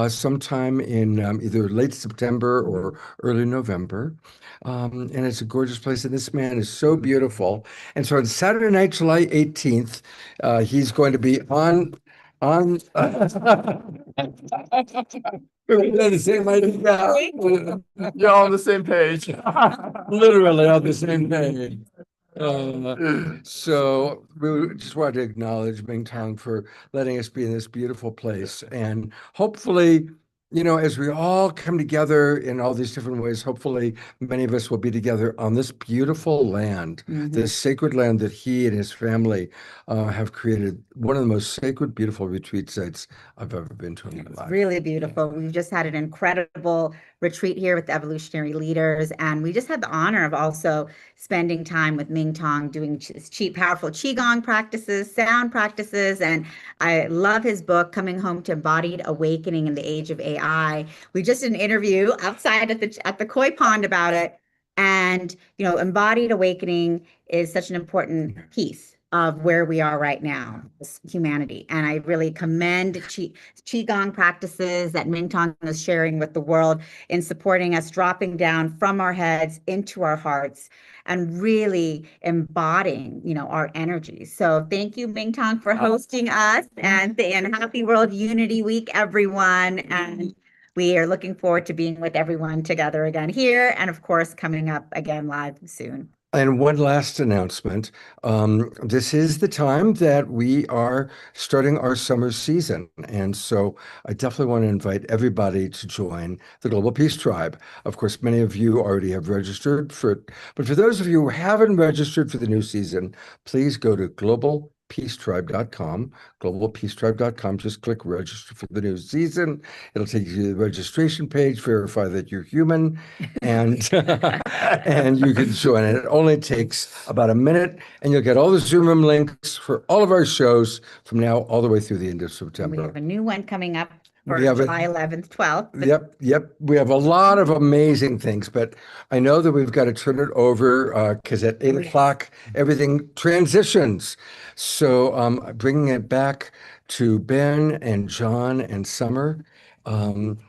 sometime in either late September or early November. And it's a gorgeous place. And this man is so beautiful. And so on Saturday night, July 18th, he's going to be on we're the same idea. You're on the same page. Literally on the same page. So we just wanted to acknowledge Ming Tong for letting us be in this beautiful place. And hopefully, you know, as we all come together in all these different ways, hopefully many of us will be together on this beautiful land, this sacred land that he and his family have created. One of the most sacred, beautiful retreat sites I've ever been to in my life. Really beautiful. We've just had an incredible retreat here with the Evolutionary Leaders, and we just had the honor of also spending time with Ming Tong doing powerful Qigong practices, sound practices, and I love his book, Coming Home to Embodied Awakening in the Age of AI. We just did an interview outside at the koi pond about it, and you know, embodied awakening is such an important piece of where we are right now as humanity. And I really commend Qigong practices that Ming Tong is sharing with the world in supporting us dropping down from our heads into our hearts and really embodying, you know, our energy. So thank you, Ming Tong, for hosting us, and happy World Unity Week, everyone. And we are looking forward to being with everyone together again here, and of course, coming up again live soon. And one last announcement. This is the time that we are starting our summer season. And so I definitely want to invite everybody to join the Global Peace Tribe. Of course, many of you already have registered for it. But for those of you who haven't registered for the new season, please go to globalpeacetribe.com, globalpeacetribe.com. Just click register for the new season. It'll take you to the registration page, verify that you're human, and and you can join it. It only takes about a minute, and you'll get all the Zoom room links for all of our shows from now all the way through the end of September. We have a new one coming up for We have it. July 11th, 12th. Yep. We have a lot of amazing things, but I know that we've got to turn it over because at 8 o'clock, everything transitions. So bringing it back to Ben and John and Summer. I'm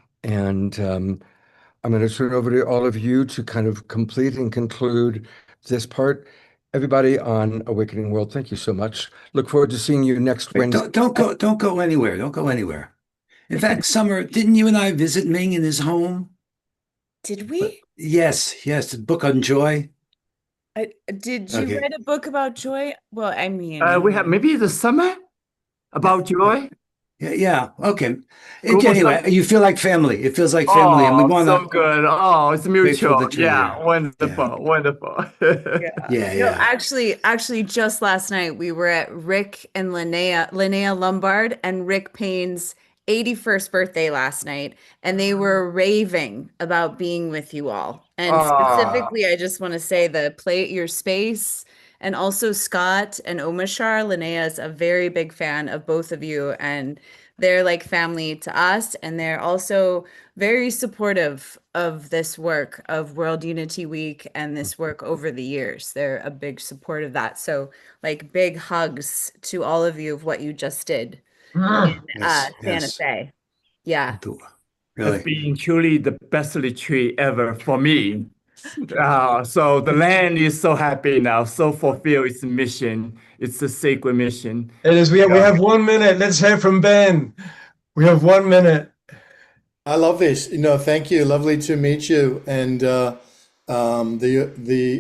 going to turn it over to all of you to kind of complete and conclude this part. Everybody on Awakening World, thank you so much. Look forward to seeing you next Wednesday. Don't go anywhere. Don't go anywhere. In fact, Summer, didn't you and I visit Ming in his home? Did we? Yes. The book on joy. Did you Okay. write a book about joy? Well, I mean, We have maybe the summer about joy. Yeah. Okay. Global Anyway, Summer. you feel like family. It feels like family, and we want so good. Oh, it's mutual. that you're Yeah, here. wonderful, wonderful. Yeah. actually, just last night we were at Rick and Linnea Lombard and Rick Payne's 81st birthday last night, and they were raving about being with you all. And Ah, specifically, I just want to say your space, and also Scott and Omashar. Linnea is a very big fan of both of you, and they're like family to us, and they're also very supportive of this work of World Unity Week and this work over the years. They're a big support of that. So like big hugs to all of you of what you just did in Santa Yes. Fe. Yeah. Really. It's been truly the best retreat ever for me. So the land is so happy now, so fulfill its mission. It's a sacred mission. It is. We have 1 minute. Let's hear from Ben. We have 1 minute. I love this. Thank you. Lovely to meet you. And the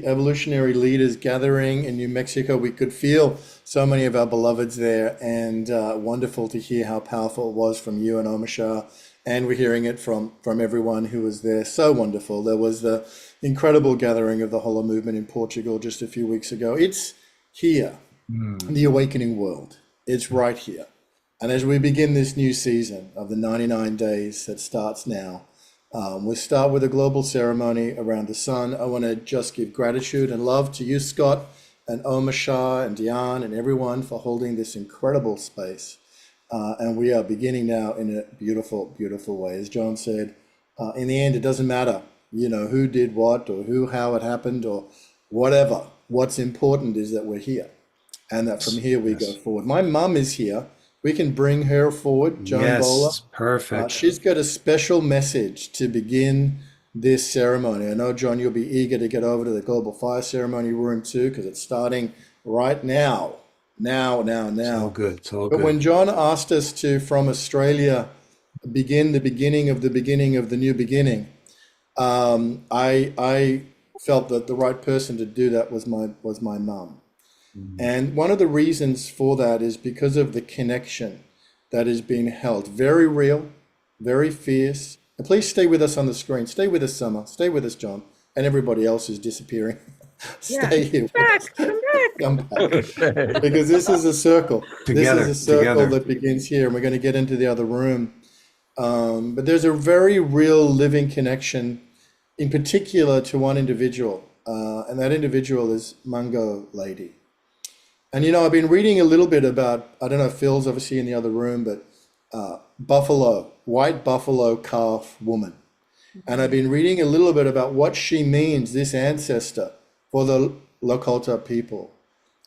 evolutionary leaders gathering in New Mexico, we could feel so many of our beloveds there, and wonderful to hear how powerful it was from you and Omashar. And we're hearing it from everyone who was there. So wonderful. There was the incredible gathering of the Holo movement in Portugal just a few weeks ago. It's here, the awakening world. It's right here. And as we begin this new season of the 99 days that starts now, we'll start with a global ceremony around the sun. I want to just give gratitude and love to you, Scott, and Omashar, and Diane, and everyone for holding this incredible space. And we are beginning now in a beautiful, beautiful way. As John said, in the end, it doesn't matter, who did what or how it happened or whatever. What's important is that we're here, and that from here we go forward. My mum is here. We can bring her forward, Joan Bowler. Perfect. She's got a special message to begin this ceremony. I know, John, you'll be eager to get over to the Global Fire Ceremony room too, because it's starting right now. Now. It's all good. It's all But good. when John asked us to, from Australia, begin the beginning of the new beginning, I felt that the right person to do that was my mum. And one of the reasons for that is because of the connection that is being held. Very real, very fierce. And please stay with us on the screen. Stay with us, Summer. Stay with us, John. And everybody else is disappearing. Stay here. Come back. Because this is a circle. Together, this is a circle together. that begins here, and we're going to get into the other room. But there's a very real living connection, in particular to one individual, and that individual is Mungo Lady. And I've been reading a little bit about, I don't know if Phil's obviously in the other room, but white buffalo calf woman. And I've been reading a little bit about what she means, this ancestor, for the Lakota people,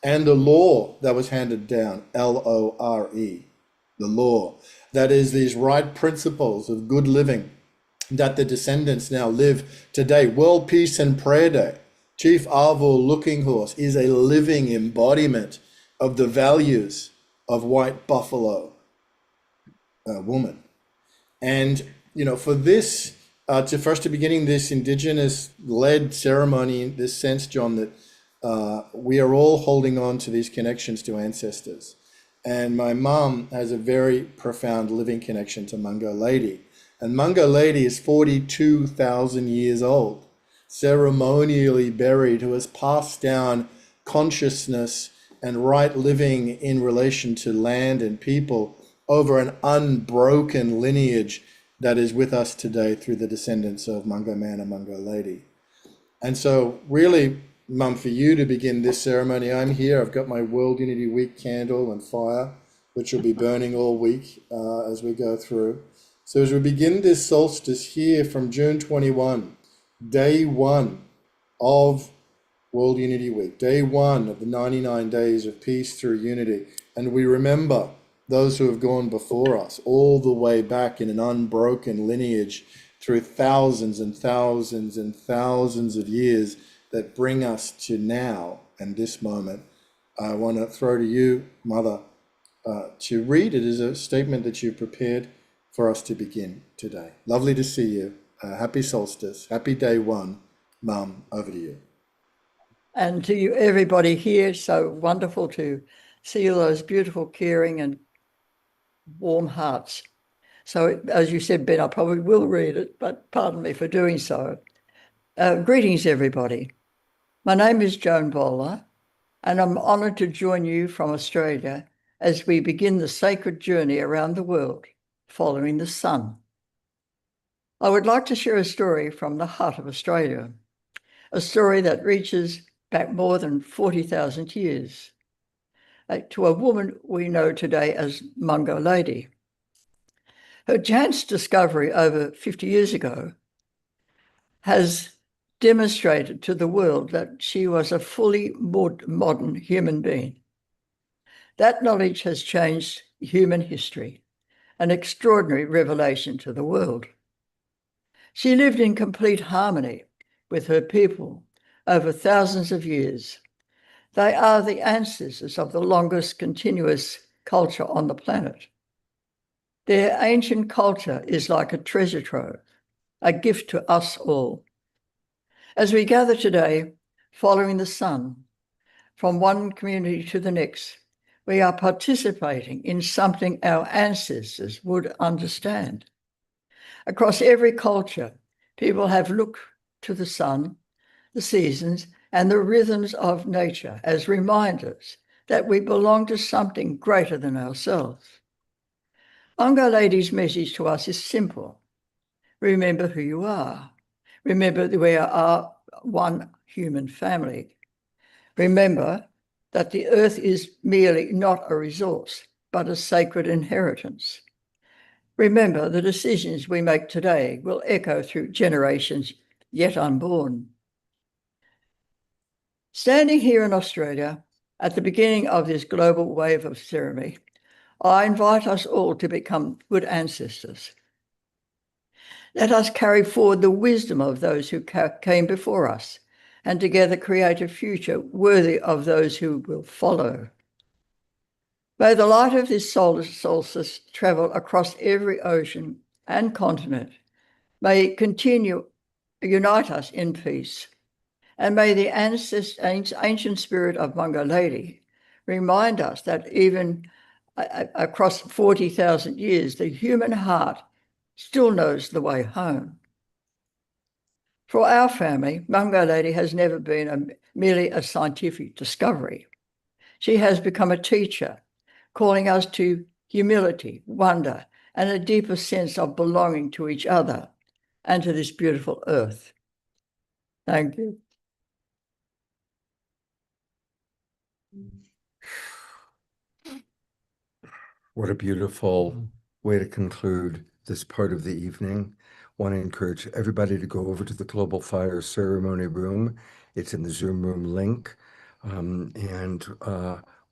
and the law that was handed down, Lore, the law. That is these right principles of good living that the descendants now live today. World Peace and Prayer Day. Chief Arvul Looking Horse is a living embodiment of the values of white buffalo woman. And, for this, for us to beginning this indigenous-led ceremony in this sense, John, that we are all holding on to these connections to ancestors. And my mom has a very profound living connection to Mungo Lady. And Mungo Lady is 42,000 years old, ceremonially buried, who has passed down consciousness and right living in relation to land and people over an unbroken lineage that is with us today through the descendants of Mungo Man and Mungo Lady. And so really, Mum, for you to begin this ceremony, I'm here. I've got my World Unity Week candle and fire, which will be burning all week as we go through. So as we begin this solstice here from June 21, day one of World Unity Week, day one of the 99 days of peace through unity. And we remember those who have gone before us all the way back in an unbroken lineage through thousands and thousands and thousands of years that bring us to now and this moment. I want to throw to you, Mother, to read. It is a statement that you've prepared for us to begin today. Lovely to see you. Happy solstice. Happy day one. Mum, over to you. And to you, everybody here, so wonderful to see all those beautiful, caring and warm hearts. So as you said, Ben, I probably will read it, but pardon me for doing so. Greetings, everybody. My name is Joan Bowler, and I'm honoured to join you from Australia as we begin the sacred journey around the world, following the sun. I would like to share a story from the heart of Australia, a story that reaches back more than 40,000 years, to a woman we know today as Mungo Lady. Her chance discovery over 50 years ago has demonstrated to the world that she was a fully modern human being. That knowledge has changed human history, an extraordinary revelation to the world. She lived in complete harmony with her people over thousands of years. They are the ancestors of the longest continuous culture on the planet. Their ancient culture is like a treasure trove, a gift to us all. As we gather today, following the sun, from one community to the next, we are participating in something our ancestors would understand. Across every culture, people have looked to the sun, the seasons, and the rhythms of nature as reminders that we belong to something greater than ourselves. Mungo Lady's message to us is simple. Remember who you are. Remember that we are one human family. Remember that the earth is merely not a resource, but a sacred inheritance. Remember the decisions we make today will echo through generations yet unborn. Standing here in Australia at the beginning of this global wave of ceremony, I invite us all to become good ancestors. Let us carry forward the wisdom of those who came before us and together create a future worthy of those who will follow. May the light of this solar solstice travel across every ocean and continent. May it continue to unite us in peace. And may the ancient spirit of Mungo Lady remind us that even across 40,000 years, the human heart still knows the way home. For our family, Mungo Lady has never been merely a scientific discovery. She has become a teacher, calling us to humility, wonder, and a deeper sense of belonging to each other and to this beautiful earth. Thank you. What a beautiful way to conclude this part of the evening. Want to encourage everybody to go over to the Global Fire Ceremony Room. It's in the Zoom room link.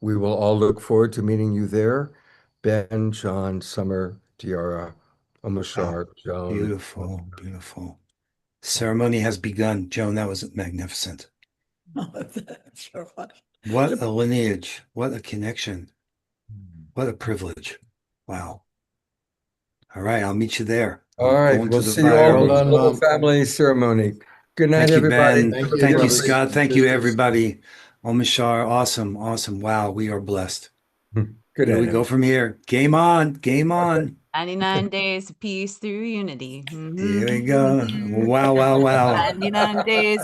We will all look forward to meeting you there. Ben, John, Summer, Tiara, Omashar, Joan. Beautiful, beautiful. Ceremony has begun. Joan, that was magnificent. That's right. What a lineage. What a connection. What a privilege. Wow. All right, I'll meet you there. All right, we'll see you all at the Global Family Ceremony. Good night, everybody. Thank you, Scott. Thank you, everybody. Omashar, awesome, awesome. Wow, we are blessed. Good Where do we night. go from here? Game on, game on. 99 days of peace through unity. Here we go. Wow, wow, wow. 99 days of